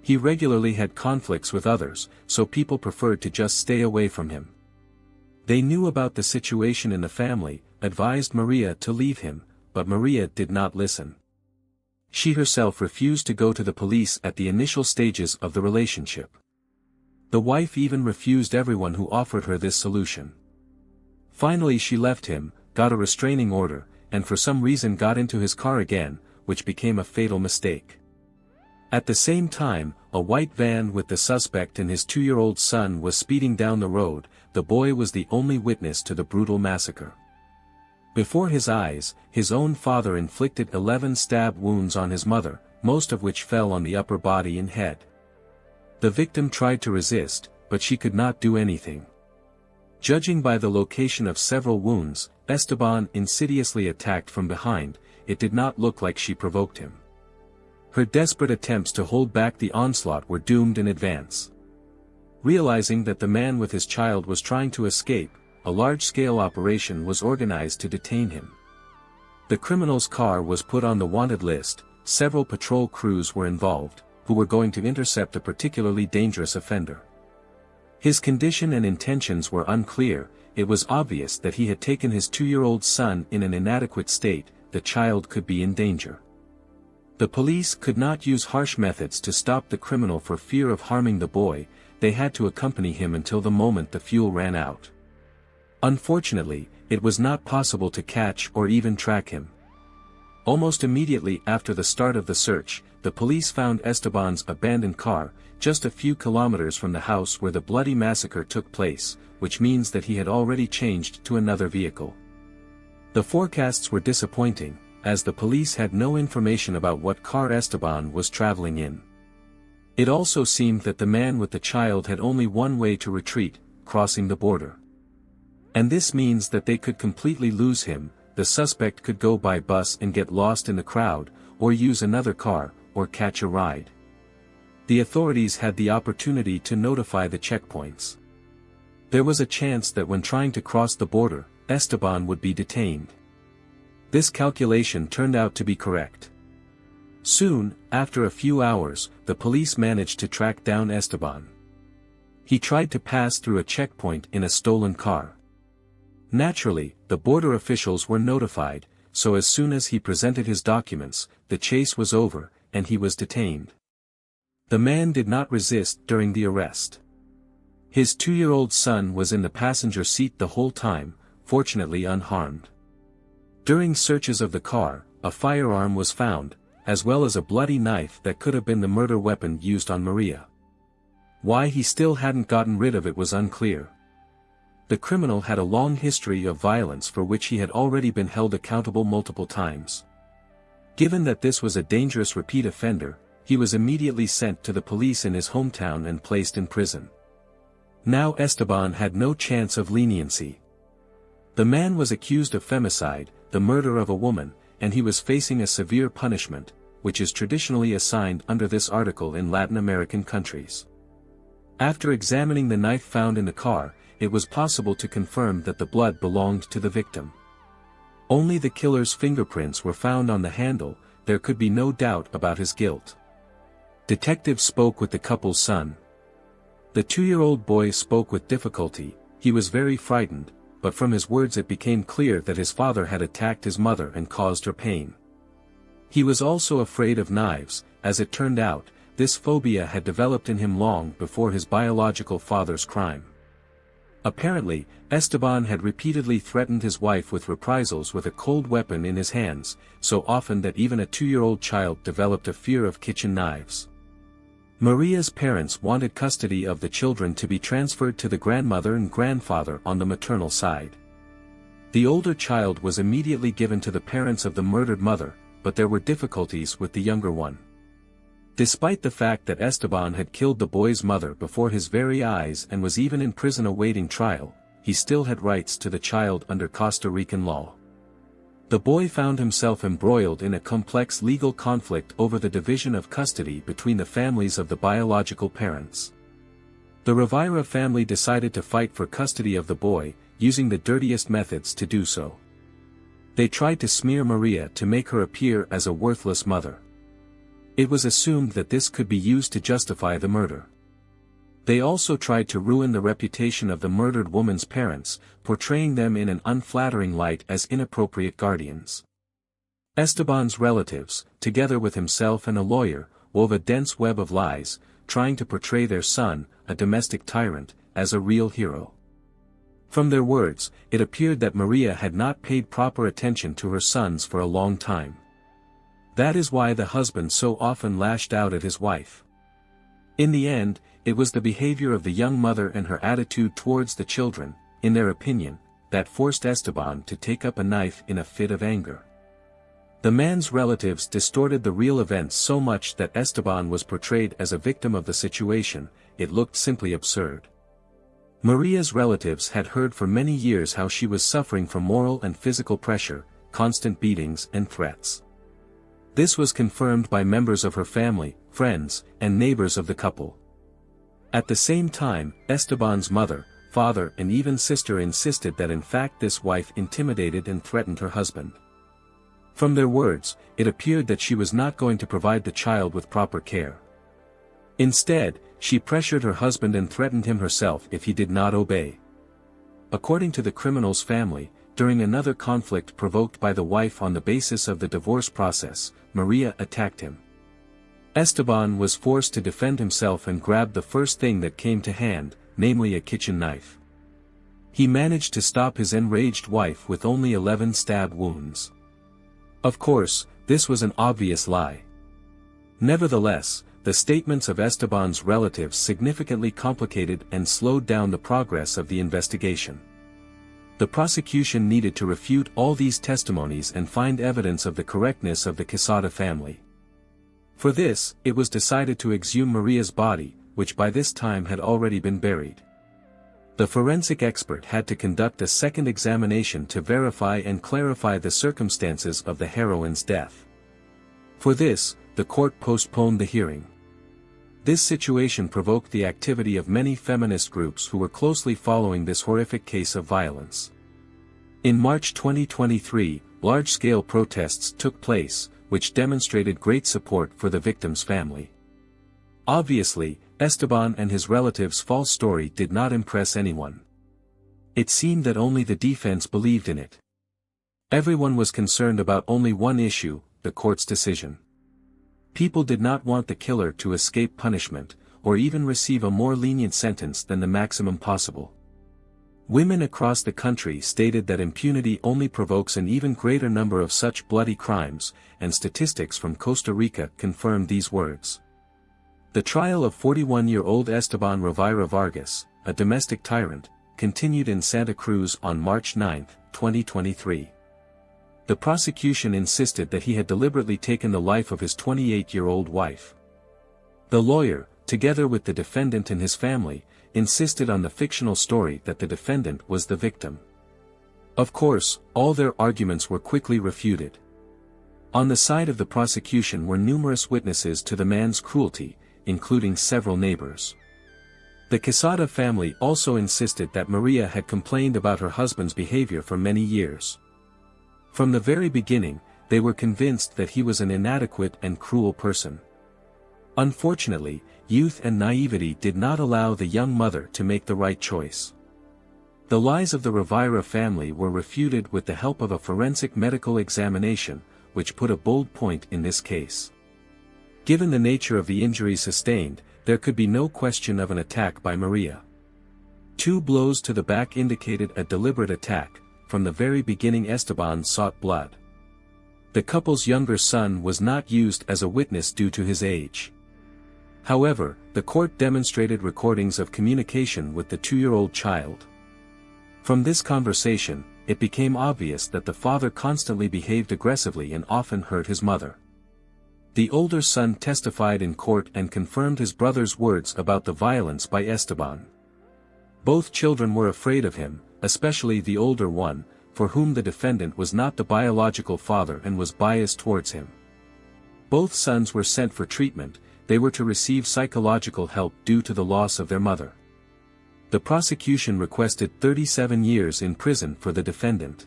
He regularly had conflicts with others, so people preferred to just stay away from him. They knew about the situation in the family, advised Maria to leave him, but Maria did not listen. She herself refused to go to the police at the initial stages of the relationship. The wife even refused everyone who offered her this solution. Finally she left him, got a restraining order, and for some reason got into his car again, which became a fatal mistake. At the same time, a white van with the suspect and his 2-year-old son was speeding down the road. The boy was the only witness to the brutal massacre. Before his eyes, his own father inflicted 11 stab wounds on his mother, most of which fell on the upper body and head. The victim tried to resist, but she could not do anything. Judging by the location of several wounds, Esteban insidiously attacked from behind. It did not look like she provoked him. Her desperate attempts to hold back the onslaught were doomed in advance. Realizing that the man with his child was trying to escape, a large-scale operation was organized to detain him. The criminal's car was put on the wanted list. Several patrol crews were involved, who were going to intercept a particularly dangerous offender. His condition and intentions were unclear. It was obvious that he had taken his 2-year-old son in an inadequate state. The child could be in danger. The police could not use harsh methods to stop the criminal for fear of harming the boy. They had to accompany him until the moment the fuel ran out. Unfortunately, it was not possible to catch or even track him. Almost immediately after the start of the search, the police found Esteban's abandoned car, just a few kilometers from the house where the bloody massacre took place, which means that he had already changed to another vehicle. The forecasts were disappointing, as the police had no information about what car Esteban was traveling in. It also seemed that the man with the child had only one way to retreat, crossing the border. And this means that they could completely lose him. The suspect could go by bus and get lost in the crowd, or use another car, or catch a ride. The authorities had the opportunity to notify the checkpoints. There was a chance that when trying to cross the border, Esteban would be detained. This calculation turned out to be correct. Soon, after a few hours, the police managed to track down Esteban. He tried to pass through a checkpoint in a stolen car. Naturally, the border officials were notified, so as soon as he presented his documents, the chase was over, and he was detained. The man did not resist during the arrest. His 2-year-old son was in the passenger seat the whole time, fortunately unharmed. During searches of the car, a firearm was found, as well as a bloody knife that could have been the murder weapon used on Maria. Why he still hadn't gotten rid of it was unclear. The criminal had a long history of violence for which he had already been held accountable multiple times. Given that this was a dangerous repeat offender, he was immediately sent to the police in his hometown and placed in prison. Now Esteban had no chance of leniency. The man was accused of femicide, the murder of a woman, and he was facing a severe punishment, which is traditionally assigned under this article in Latin American countries. After examining the knife found in the car, it was possible to confirm that the blood belonged to the victim. Only the killer's fingerprints were found on the handle. There could be no doubt about his guilt. Detectives spoke with the couple's son. The 2-year-old boy spoke with difficulty. He was very frightened, but from his words it became clear that his father had attacked his mother and caused her pain. He was also afraid of knives. As it turned out, this phobia had developed in him long before his biological father's crime. Apparently, Esteban had repeatedly threatened his wife with reprisals with a cold weapon in his hands, so often that even a 2-year-old child developed a fear of kitchen knives. Maria's parents wanted custody of the children to be transferred to the grandmother and grandfather on the maternal side. The older child was immediately given to the parents of the murdered mother, but there were difficulties with the younger one. Despite the fact that Esteban had killed the boy's mother before his very eyes and was even in prison awaiting trial, he still had rights to the child under Costa Rican law. The boy found himself embroiled in a complex legal conflict over the division of custody between the families of the biological parents. The Rivera family decided to fight for custody of the boy, using the dirtiest methods to do so. They tried to smear Maria to make her appear as a worthless mother. It was assumed that this could be used to justify the murder. They also tried to ruin the reputation of the murdered woman's parents, portraying them in an unflattering light as inappropriate guardians. Esteban's relatives, together with himself and a lawyer, wove a dense web of lies, trying to portray their son, a domestic tyrant, as a real hero. From their words, it appeared that Maria had not paid proper attention to her sons for a long time. That is why the husband so often lashed out at his wife. In the end, it was the behavior of the young mother and her attitude towards the children, in their opinion, that forced Esteban to take up a knife in a fit of anger. The man's relatives distorted the real events so much that Esteban was portrayed as a victim of the situation, it looked simply absurd. Maria's relatives had heard for many years how she was suffering from moral and physical pressure, constant beatings and threats. This was confirmed by members of her family, friends, and neighbors of the couple. At the same time, Esteban's mother, father and even sister insisted that in fact this wife intimidated and threatened her husband. From their words, it appeared that she was not going to provide the child with proper care. Instead, she pressured her husband and threatened him herself if he did not obey. According to the criminal's family, during another conflict provoked by the wife on the basis of the divorce process, Maria attacked him. Esteban was forced to defend himself and grabbed the first thing that came to hand, namely a kitchen knife. He managed to stop his enraged wife with only 11 stab wounds. Of course, this was an obvious lie. Nevertheless, the statements of Esteban's relatives significantly complicated and slowed down the progress of the investigation. The prosecution needed to refute all these testimonies and find evidence of the correctness of the Quesada family. For this, it was decided to exhume Maria's body, which by this time had already been buried. The forensic expert had to conduct a second examination to verify and clarify the circumstances of the heroine's death. For this, the court postponed the hearing. This situation provoked the activity of many feminist groups who were closely following this horrific case of violence. In March 2023, large-scale protests took place, which demonstrated great support for the victim's family. Obviously, Esteban and his relatives' false story did not impress anyone. It seemed that only the defense believed in it. Everyone was concerned about only one issue, the court's decision. People did not want the killer to escape punishment, or even receive a more lenient sentence than the maximum possible. Women across the country stated that impunity only provokes an even greater number of such bloody crimes, and statistics from Costa Rica confirmed these words. The trial of 41-year-old Esteban Rivera Vargas, a domestic tyrant, continued in Santa Cruz on March 9, 2023. The prosecution insisted that he had deliberately taken the life of his 28-year-old wife. The lawyer, together with the defendant and his family, insisted on the fictional story that the defendant was the victim. Of course, all their arguments were quickly refuted. On the side of the prosecution were numerous witnesses to the man's cruelty, including several neighbors. The Quesada family also insisted that Maria had complained about her husband's behavior for many years. From the very beginning, they were convinced that he was an inadequate and cruel person. Unfortunately, youth and naivety did not allow the young mother to make the right choice. The lies of the Rivera family were refuted with the help of a forensic medical examination, which put a bold point in this case. Given the nature of the injuries sustained, there could be no question of an attack by Maria. 2 blows to the back indicated a deliberate attack. From the very beginning Esteban sought blood. The couple's younger son was not used as a witness due to his age. However, the court demonstrated recordings of communication with the 2-year-old child. From this conversation, it became obvious that the father constantly behaved aggressively and often hurt his mother. The older son testified in court and confirmed his brother's words about the violence by Esteban. Both children were afraid of him, especially the older one, for whom the defendant was not the biological father and was biased towards him. Both sons were sent for treatment. They were to receive psychological help due to the loss of their mother. The prosecution requested 37 years in prison for the defendant.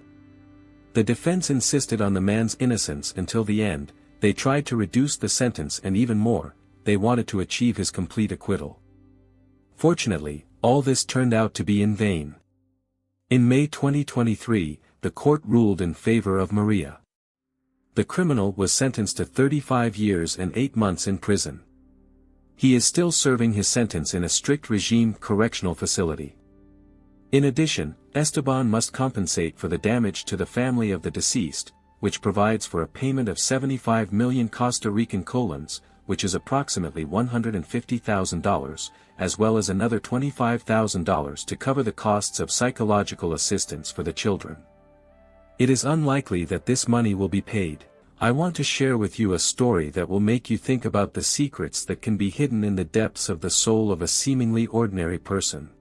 The defense insisted on the man's innocence until the end. They tried to reduce the sentence, and even more, they wanted to achieve his complete acquittal. Fortunately, all this turned out to be in vain. In May 2023, the court ruled in favor of Maria. The criminal was sentenced to 35 years and 8 months in prison. He is still serving his sentence in a strict regime correctional facility. In addition, Esteban must compensate for the damage to the family of the deceased, which provides for a payment of 75 million Costa Rican colons, which is approximately $150,000, as well as another $25,000 to cover the costs of psychological assistance for the children. It is unlikely that this money will be paid. I want to share with you a story that will make you think about the secrets that can be hidden in the depths of the soul of a seemingly ordinary person.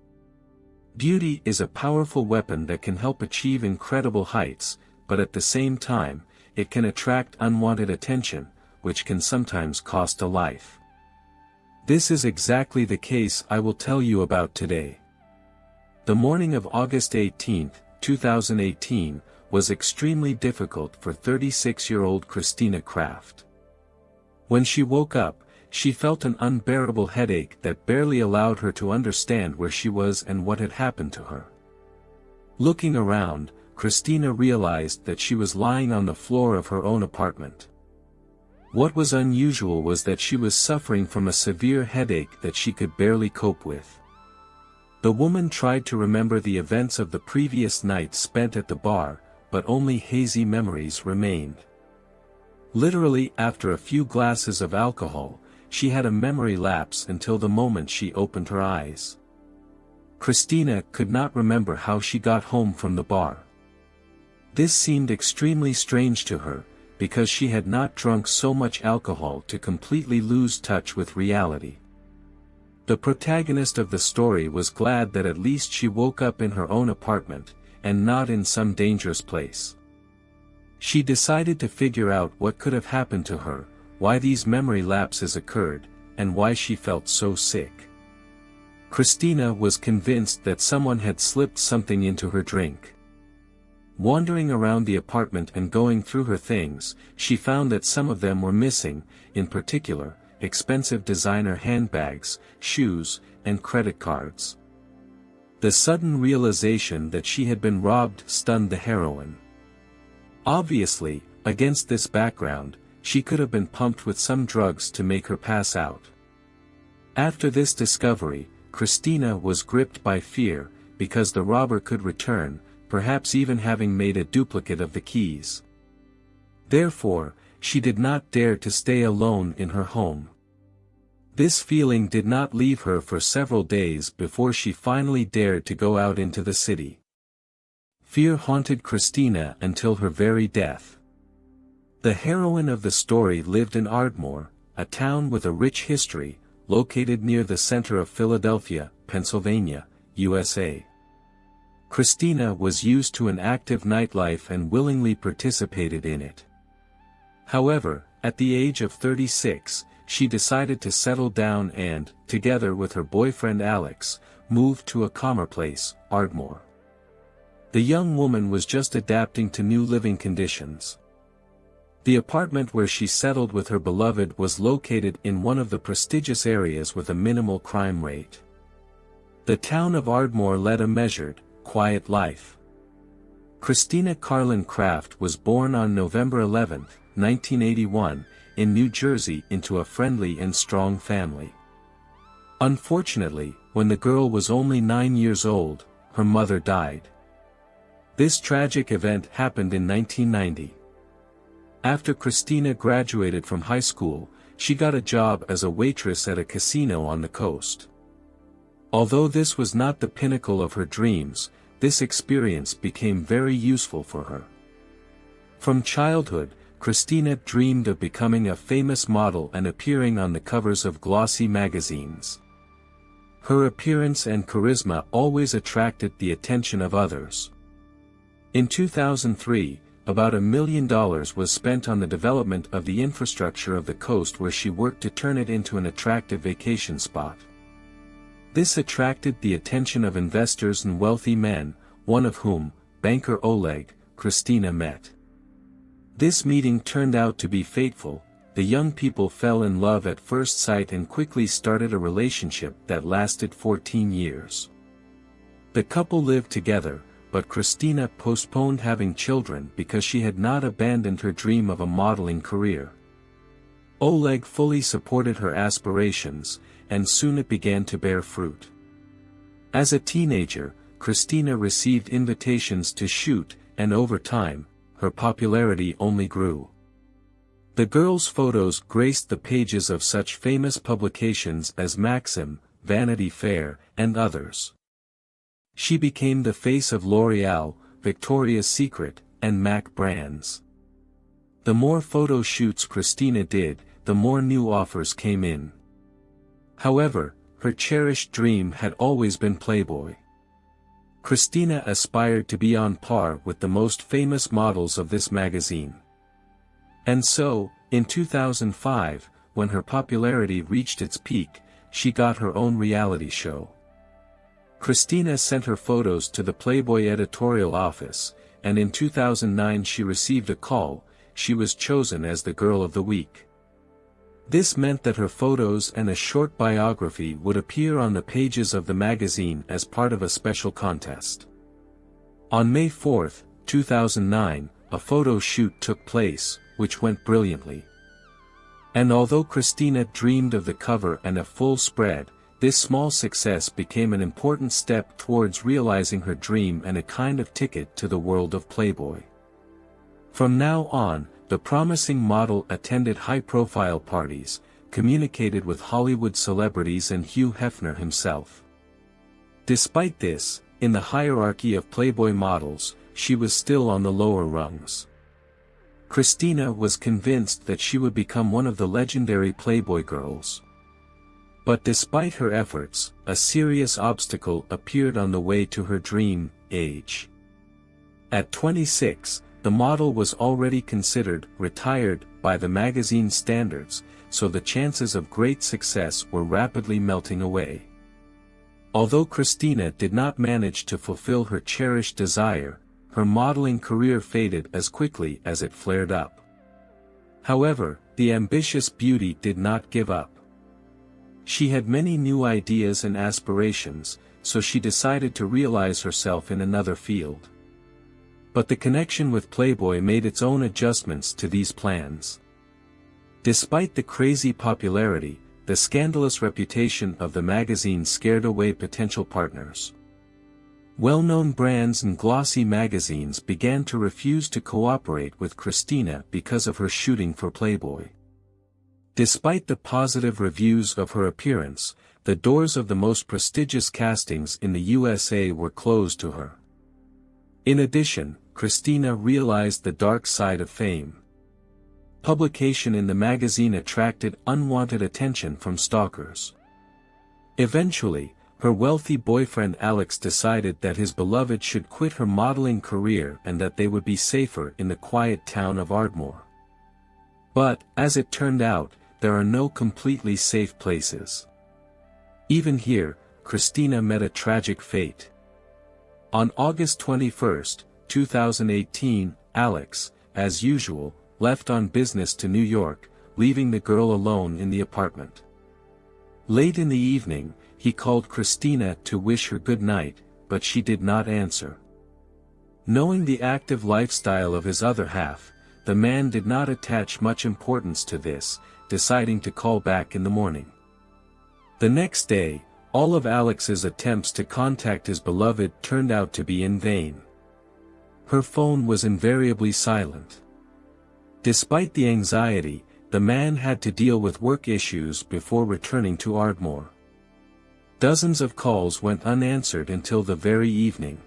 Beauty is a powerful weapon that can help achieve incredible heights, but at the same time, it can attract unwanted attention, which can sometimes cost a life. This is exactly the case I will tell you about today. The morning of August 18, 2018, was extremely difficult for 36-year-old Christina Kraft. When she woke up, she felt an unbearable headache that barely allowed her to understand where she was and what had happened to her. Looking around, Christina realized that she was lying on the floor of her own apartment. What was unusual was that she was suffering from a severe headache that she could barely cope with. The woman tried to remember the events of the previous night spent at the bar, but only hazy memories remained. Literally after a few glasses of alcohol, she had a memory lapse until the moment she opened her eyes. Christina could not remember how she got home from the bar. This seemed extremely strange to her, because she had not drunk so much alcohol to completely lose touch with reality. The protagonist of the story was glad that at least she woke up in her own apartment, and not in some dangerous place. She decided to figure out what could have happened to her, why these memory lapses occurred, and why she felt so sick. Christina was convinced that someone had slipped something into her drink. Wandering around the apartment and going through her things, she found that some of them were missing, in particular, expensive designer handbags, shoes, and credit cards. The sudden realization that she had been robbed stunned the heroine. Obviously, against this background, she could have been pumped with some drugs to make her pass out. After this discovery, Christina was gripped by fear, because the robber could return, perhaps even having made a duplicate of the keys. Therefore, she did not dare to stay alone in her home. This feeling did not leave her for several days before she finally dared to go out into the city. Fear haunted Christina until her very death. The heroine of the story lived in Ardmore, a town with a rich history, located near the center of Philadelphia, Pennsylvania, USA. Christina was used to an active nightlife and willingly participated in it. However, at the age of 36, she decided to settle down and, together with her boyfriend Alex, moved to a calmer place, Ardmore. The young woman was just adapting to new living conditions. The apartment where she settled with her beloved was located in one of the prestigious areas with a minimal crime rate. The town of Ardmore led a measured, quiet life. Christina Carlin Kraft was born on November 11, 1981, in New Jersey into a friendly and strong family. Unfortunately, when the girl was only 9 years old, her mother died. This tragic event happened in 1990. After Christina graduated from high school, she got a job as a waitress at a casino on the coast. Although this was not the pinnacle of her dreams, this experience became very useful for her. From childhood, Christina dreamed of becoming a famous model and appearing on the covers of glossy magazines. Her appearance and charisma always attracted the attention of others. In 2003, about $1 million was spent on the development of the infrastructure of the coast where she worked to turn it into an attractive vacation spot. This attracted the attention of investors and wealthy men, one of whom, banker Oleg, Christina met. This meeting turned out to be fateful. The young people fell in love at first sight and quickly started a relationship that lasted 14 years. The couple lived together, but Christina postponed having children because she had not abandoned her dream of a modeling career. Oleg fully supported her aspirations, and soon it began to bear fruit. As a teenager, Christina received invitations to shoot, and over time, her popularity only grew. The girl's photos graced the pages of such famous publications as Maxim, Vanity Fair, and others. She became the face of L'Oreal, Victoria's Secret, and MAC brands. The more photo shoots Christina did, the more new offers came in. However, her cherished dream had always been Playboy. Christina aspired to be on par with the most famous models of this magazine. And so, in 2005, when her popularity reached its peak, she got her own reality show. Christina sent her photos to the Playboy editorial office, and in 2009 she received a call. She was chosen as the Girl of the Week. This meant that her photos and a short biography would appear on the pages of the magazine as part of a special contest. On May 4, 2009, a photo shoot took place, which went brilliantly. And although Christina dreamed of the cover and a full spread, this small success became an important step towards realizing her dream and a kind of ticket to the world of Playboy. From now on, the promising model attended high-profile parties, communicated with Hollywood celebrities and Hugh Hefner himself. Despite this, in the hierarchy of Playboy models, she was still on the lower rungs. Christina was convinced that she would become one of the legendary Playboy girls. But despite her efforts, a serious obstacle appeared on the way to her dream: age. At 26, the model was already considered retired by the magazine standards, so the chances of great success were rapidly melting away. Although Christina did not manage to fulfill her cherished desire, her modeling career faded as quickly as it flared up. However, the ambitious beauty did not give up. She had many new ideas and aspirations, so she decided to realize herself in another field. But the connection with Playboy made its own adjustments to these plans. Despite the crazy popularity, the scandalous reputation of the magazine scared away potential partners. Well-known brands and glossy magazines began to refuse to cooperate with Christina because of her shooting for Playboy. Despite the positive reviews of her appearance, the doors of the most prestigious castings in the USA were closed to her. In addition, Christina realized the dark side of fame. Publication in the magazine attracted unwanted attention from stalkers. Eventually, her wealthy boyfriend Alex decided that his beloved should quit her modeling career and that they would be safer in the quiet town of Ardmore. But, as it turned out, there are no completely safe places. Even here, Christina met a tragic fate. On August 21, 2018, Alex, as usual, left on business to New York, leaving the girl alone in the apartment. Late in the evening, he called Christina to wish her good night, but she did not answer. Knowing the active lifestyle of his other half, the man did not attach much importance to this, deciding to call back in the morning. The next day, all of Alex's attempts to contact his beloved turned out to be in vain. Her phone was invariably silent. Despite the anxiety, the man had to deal with work issues before returning to Ardmore. Dozens of calls went unanswered until the very evening.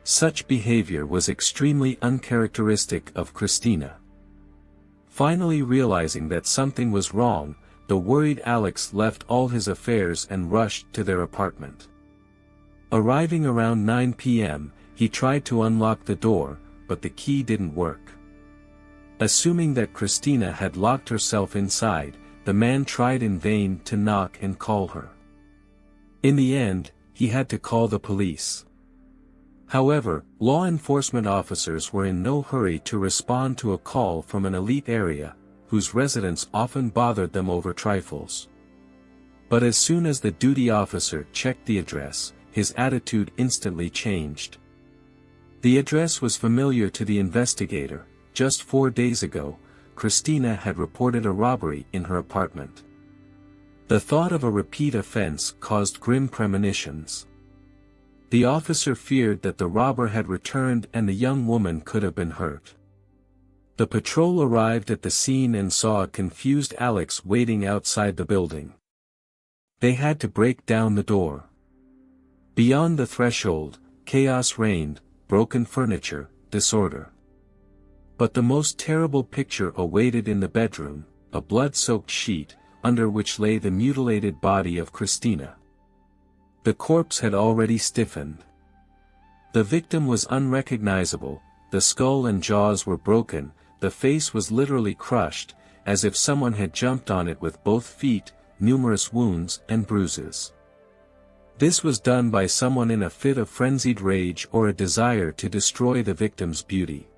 Such behavior was extremely uncharacteristic of Christina. Finally realizing that something was wrong, the worried Alex left all his affairs and rushed to their apartment. Arriving around 9 p.m., he tried to unlock the door, but the key didn't work. Assuming that Christina had locked herself inside, the man tried in vain to knock and call her. In the end, he had to call the police. However, law enforcement officers were in no hurry to respond to a call from an elite area, whose residents often bothered them over trifles. But as soon as the duty officer checked the address, his attitude instantly changed. The address was familiar to the investigator. Just 4 days ago, Christina had reported a robbery in her apartment. The thought of a repeat offense caused grim premonitions. The officer feared that the robber had returned and the young woman could have been hurt. The patrol arrived at the scene and saw a confused Alex waiting outside the building. They had to break down the door. Beyond the threshold, chaos reigned, broken furniture, disorder. But the most terrible picture awaited in the bedroom, a blood-soaked sheet, under which lay the mutilated body of Christina. The corpse had already stiffened. The victim was unrecognizable, the skull and jaws were broken, the face was literally crushed, as if someone had jumped on it with both feet, numerous wounds and bruises. This was done by someone in a fit of frenzied rage or a desire to destroy the victim's beauty.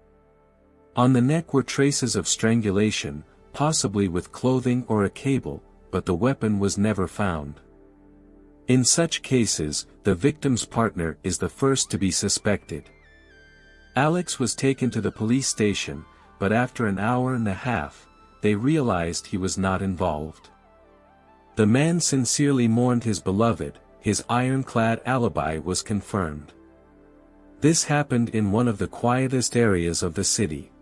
On the neck were traces of strangulation, possibly with clothing or a cable, but the weapon was never found. In such cases, the victim's partner is the first to be suspected. Alex was taken to the police station, but after an hour and a half, they realized he was not involved. The man sincerely mourned his beloved, his ironclad alibi was confirmed. This happened in one of the quietest areas of the city.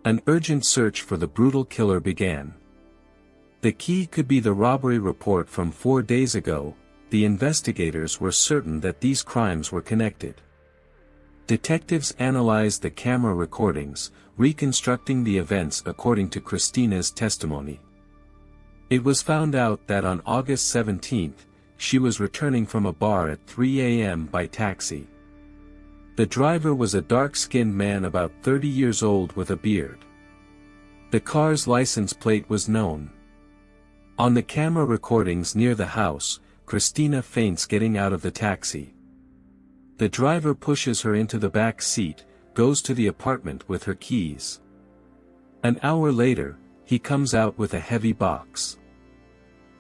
An urgent search for the brutal killer began. The key could be the robbery report from 4 days ago. The investigators were certain that these crimes were connected. Detectives analyzed the camera recordings, reconstructing the events according to Christina's testimony. It was found out that on August 17th, she was returning from a bar at 3 a.m. by taxi. The driver was a dark-skinned man about 30 years old with a beard. The car's license plate was known. On the camera recordings near the house, Christina faints getting out of the taxi. The driver pushes her into the back seat, goes to the apartment with her keys. An hour later, he comes out with a heavy box.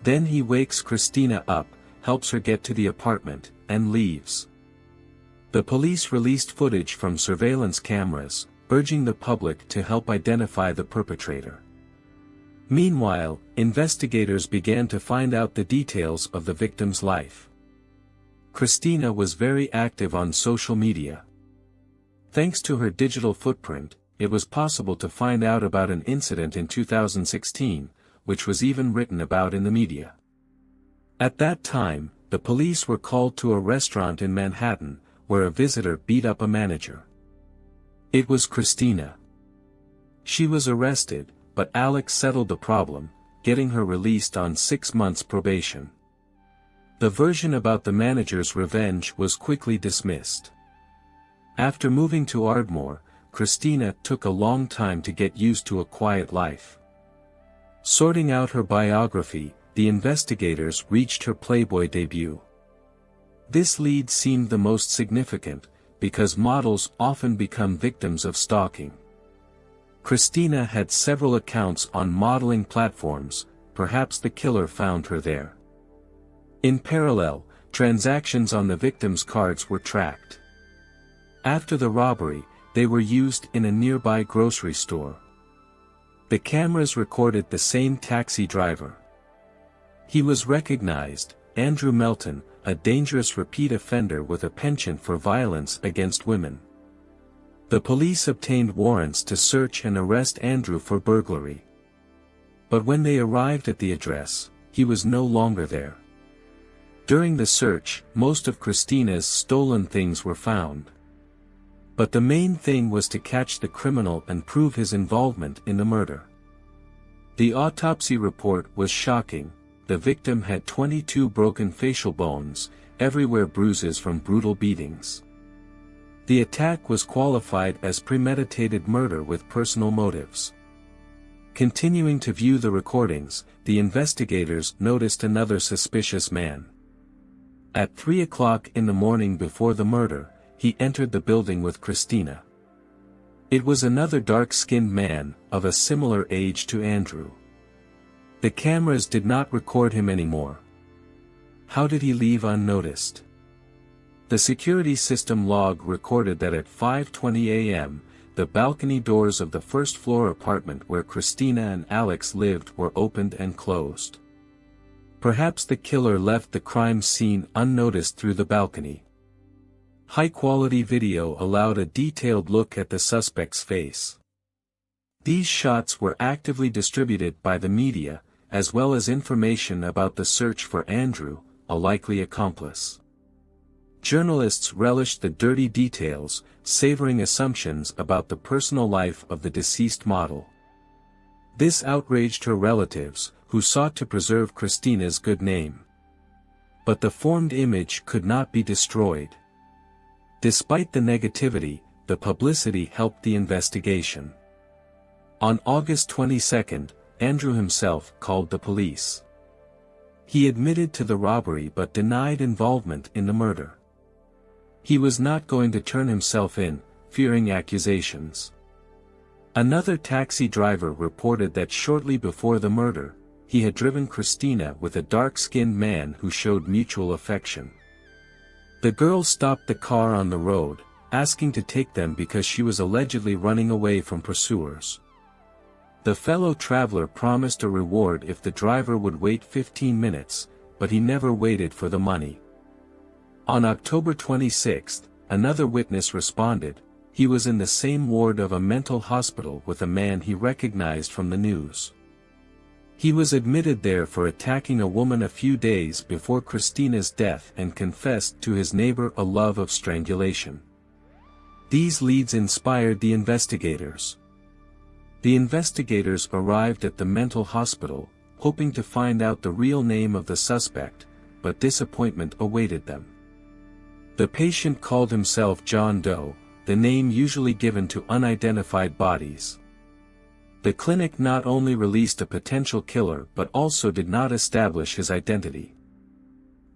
Then he wakes Christina up, helps her get to the apartment, and leaves. The police released footage from surveillance cameras, urging the public to help identify the perpetrator. Meanwhile, investigators began to find out the details of the victim's life. Christina was very active on social media. Thanks to her digital footprint, it was possible to find out about an incident in 2016, which was even written about in the media. At that time, the police were called to a restaurant in Manhattan, where a visitor beat up a manager. It was Christina. She was arrested, but Alex settled the problem, getting her released on 6 months probation. The version about the manager's revenge was quickly dismissed. After moving to Ardmore, Christina took a long time to get used to a quiet life. Sorting out her biography, the investigators reached her Playboy debut. This lead seemed the most significant, because models often become victims of stalking. Christina had several accounts on modeling platforms, perhaps the killer found her there. In parallel, transactions on the victim's cards were tracked. After the robbery, they were used in a nearby grocery store. The cameras recorded the same taxi driver. He was recognized, Andrew Melton, a dangerous repeat offender with a penchant for violence against women. The police obtained warrants to search and arrest Andrew for burglary. But when they arrived at the address, he was no longer there. During the search, most of Christina's stolen things were found. But the main thing was to catch the criminal and prove his involvement in the murder. The autopsy report was shocking. The victim had 22 broken facial bones, everywhere bruises from brutal beatings. The attack was qualified as premeditated murder with personal motives. Continuing to view the recordings, the investigators noticed another suspicious man. At 3 o'clock in the morning before the murder, he entered the building with Christina. It was another dark-skinned man, of a similar age to Andrew. The cameras did not record him anymore. How did he leave unnoticed? The security system log recorded that at 5:20 a.m., the balcony doors of the first-floor apartment where Christina and Alex lived were opened and closed. Perhaps the killer left the crime scene unnoticed through the balcony. High-quality video allowed a detailed look at the suspect's face. These shots were actively distributed by the media, as well as information about the search for Andrew, a likely accomplice. Journalists relished the dirty details, savoring assumptions about the personal life of the deceased model. This outraged her relatives, who sought to preserve Christina's good name. But the formed image could not be destroyed. Despite the negativity, the publicity helped the investigation. On August 22, Andrew himself called the police. He admitted to the robbery but denied involvement in the murder. He was not going to turn himself in, fearing accusations. Another taxi driver reported that shortly before the murder, he had driven Christina with a dark-skinned man who showed mutual affection. The girl stopped the car on the road, asking to take them because she was allegedly running away from pursuers. The fellow traveler promised a reward if the driver would wait 15 minutes, but he never waited for the money. On October 26, another witness responded. He was in the same ward of a mental hospital with a man he recognized from the news. He was admitted there for attacking a woman a few days before Christina's death and confessed to his neighbor a love of strangulation. These leads inspired the investigators. The investigators arrived at the mental hospital, hoping to find out the real name of the suspect, but disappointment awaited them. The patient called himself John Doe, the name usually given to unidentified bodies. The clinic not only released a potential killer but also did not establish his identity.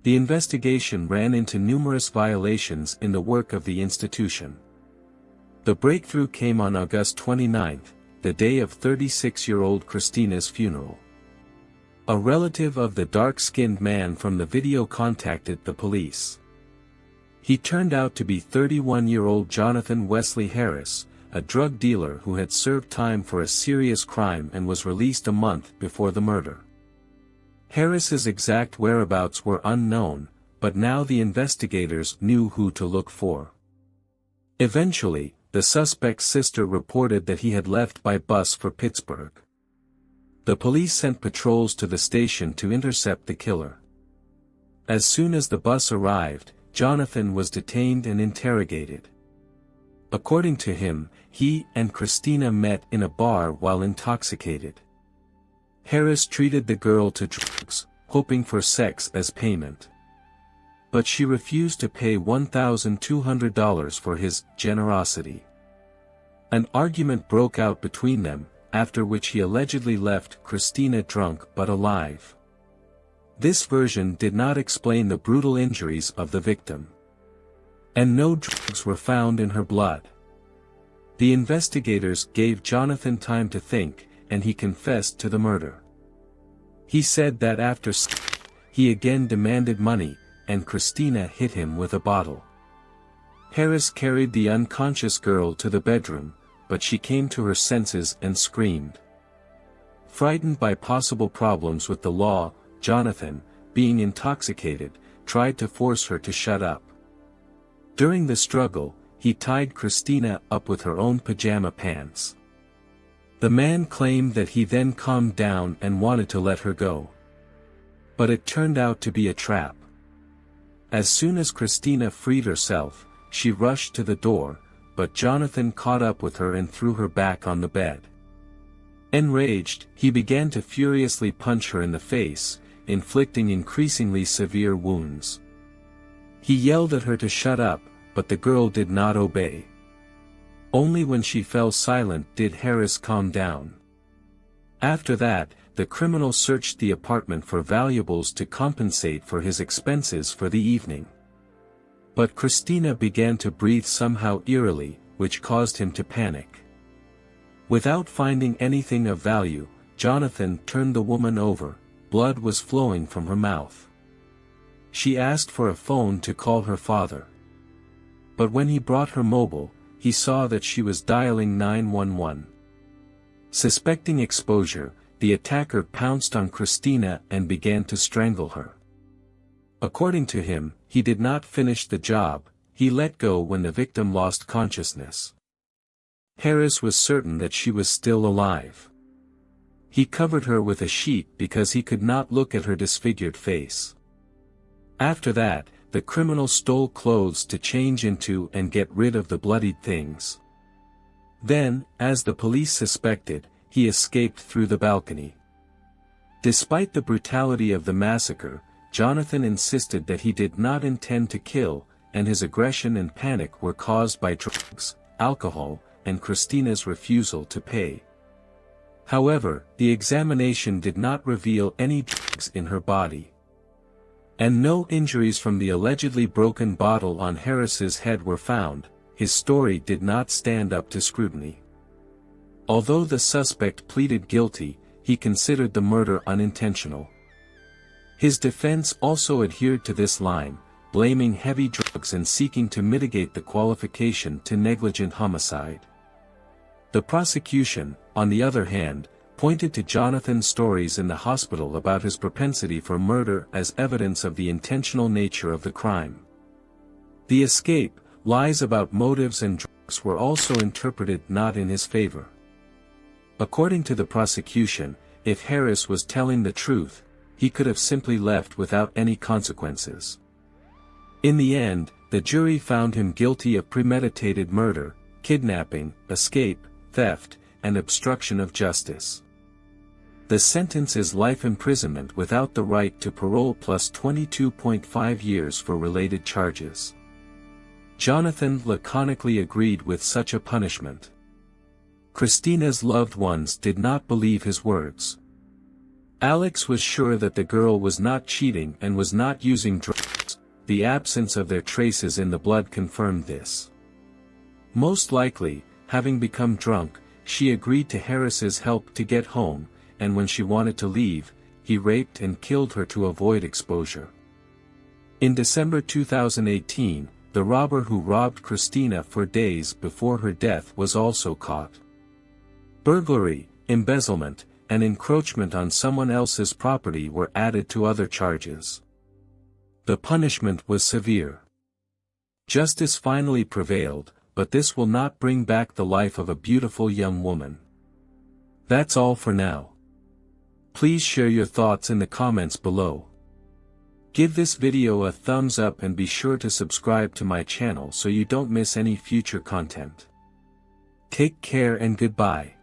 The investigation ran into numerous violations in the work of the institution. The breakthrough came on August 29, the day of 36-year-old Christina's funeral. A relative of the dark-skinned man from the video contacted the police. He turned out to be 31-year-old Jonathan Wesley Harris, a drug dealer who had served time for a serious crime and was released a month before the murder. Harris's exact whereabouts were unknown, but now the investigators knew who to look for. Eventually, the suspect's sister reported that he had left by bus for Pittsburgh. The police sent patrols to the station to intercept the killer. As soon as the bus arrived, Jonathan was detained and interrogated. According to him, he and Christina met in a bar while intoxicated. Harris treated the girl to drugs, hoping for sex as payment. But she refused to pay $1,200 for his generosity. An argument broke out between them, after which he allegedly left Christina drunk but alive. This version did not explain the brutal injuries of the victim. And no drugs were found in her blood. The investigators gave Jonathan time to think, and he confessed to the murder. He said that after he again demanded money, and Christina hit him with a bottle. Harris carried the unconscious girl to the bedroom, but she came to her senses and screamed. Frightened by possible problems with the law, Jonathan, being intoxicated, tried to force her to shut up. During the struggle, he tied Christina up with her own pajama pants. The man claimed that he then calmed down and wanted to let her go. But it turned out to be a trap. As soon as Christina freed herself, she rushed to the door, but Jonathan caught up with her and threw her back on the bed. Enraged, he began to furiously punch her in the face, inflicting increasingly severe wounds. He yelled at her to shut up, but the girl did not obey. Only when she fell silent did Harris calm down. After that, the criminal searched the apartment for valuables to compensate for his expenses for the evening. But Christina began to breathe somehow eerily, which caused him to panic. Without finding anything of value, Jonathan turned the woman over. Blood was flowing from her mouth. She asked for a phone to call her father. But when he brought her mobile, he saw that she was dialing 911. Suspecting exposure, the attacker pounced on Christina and began to strangle her. According to him, he did not finish the job. He let go when the victim lost consciousness. Harris was certain that she was still alive. He covered her with a sheet because he could not look at her disfigured face. After that, the criminal stole clothes to change into and get rid of the bloodied things. Then, as the police suspected, he escaped through the balcony. Despite the brutality of the massacre, Jonathan insisted that he did not intend to kill, and his aggression and panic were caused by drugs, alcohol, and Christina's refusal to pay. However, the examination did not reveal any drugs in her body. And no injuries from the allegedly broken bottle on Harris's head were found. His story did not stand up to scrutiny. Although the suspect pleaded guilty, he considered the murder unintentional. His defense also adhered to this line, blaming heavy drugs and seeking to mitigate the qualification to negligent homicide. The prosecution, on the other hand, pointed to Jonathan's stories in the hospital about his propensity for murder as evidence of the intentional nature of the crime. The escape, lies about motives and drugs were also interpreted not in his favor. According to the prosecution, if Harris was telling the truth, he could have simply left without any consequences. In the end, the jury found him guilty of premeditated murder, kidnapping, escape, theft, and obstruction of justice. The sentence is life imprisonment without the right to parole plus 22.5 years for related charges. Jonathan laconically agreed with such a punishment. Christina's loved ones did not believe his words. Alex was sure that the girl was not cheating and was not using drugs. The absence of their traces in the blood confirmed this. Most likely, having become drunk, she agreed to Harris's help to get home, and when she wanted to leave, he raped and killed her to avoid exposure. In December 2018, the robber who robbed Christina for days before her death was also caught. Burglary, embezzlement, and encroachment on someone else's property were added to other charges. The punishment was severe. Justice finally prevailed, but this will not bring back the life of a beautiful young woman. That's all for now. Please share your thoughts in the comments below. Give this video a thumbs up and be sure to subscribe to my channel so you don't miss any future content. Take care and goodbye.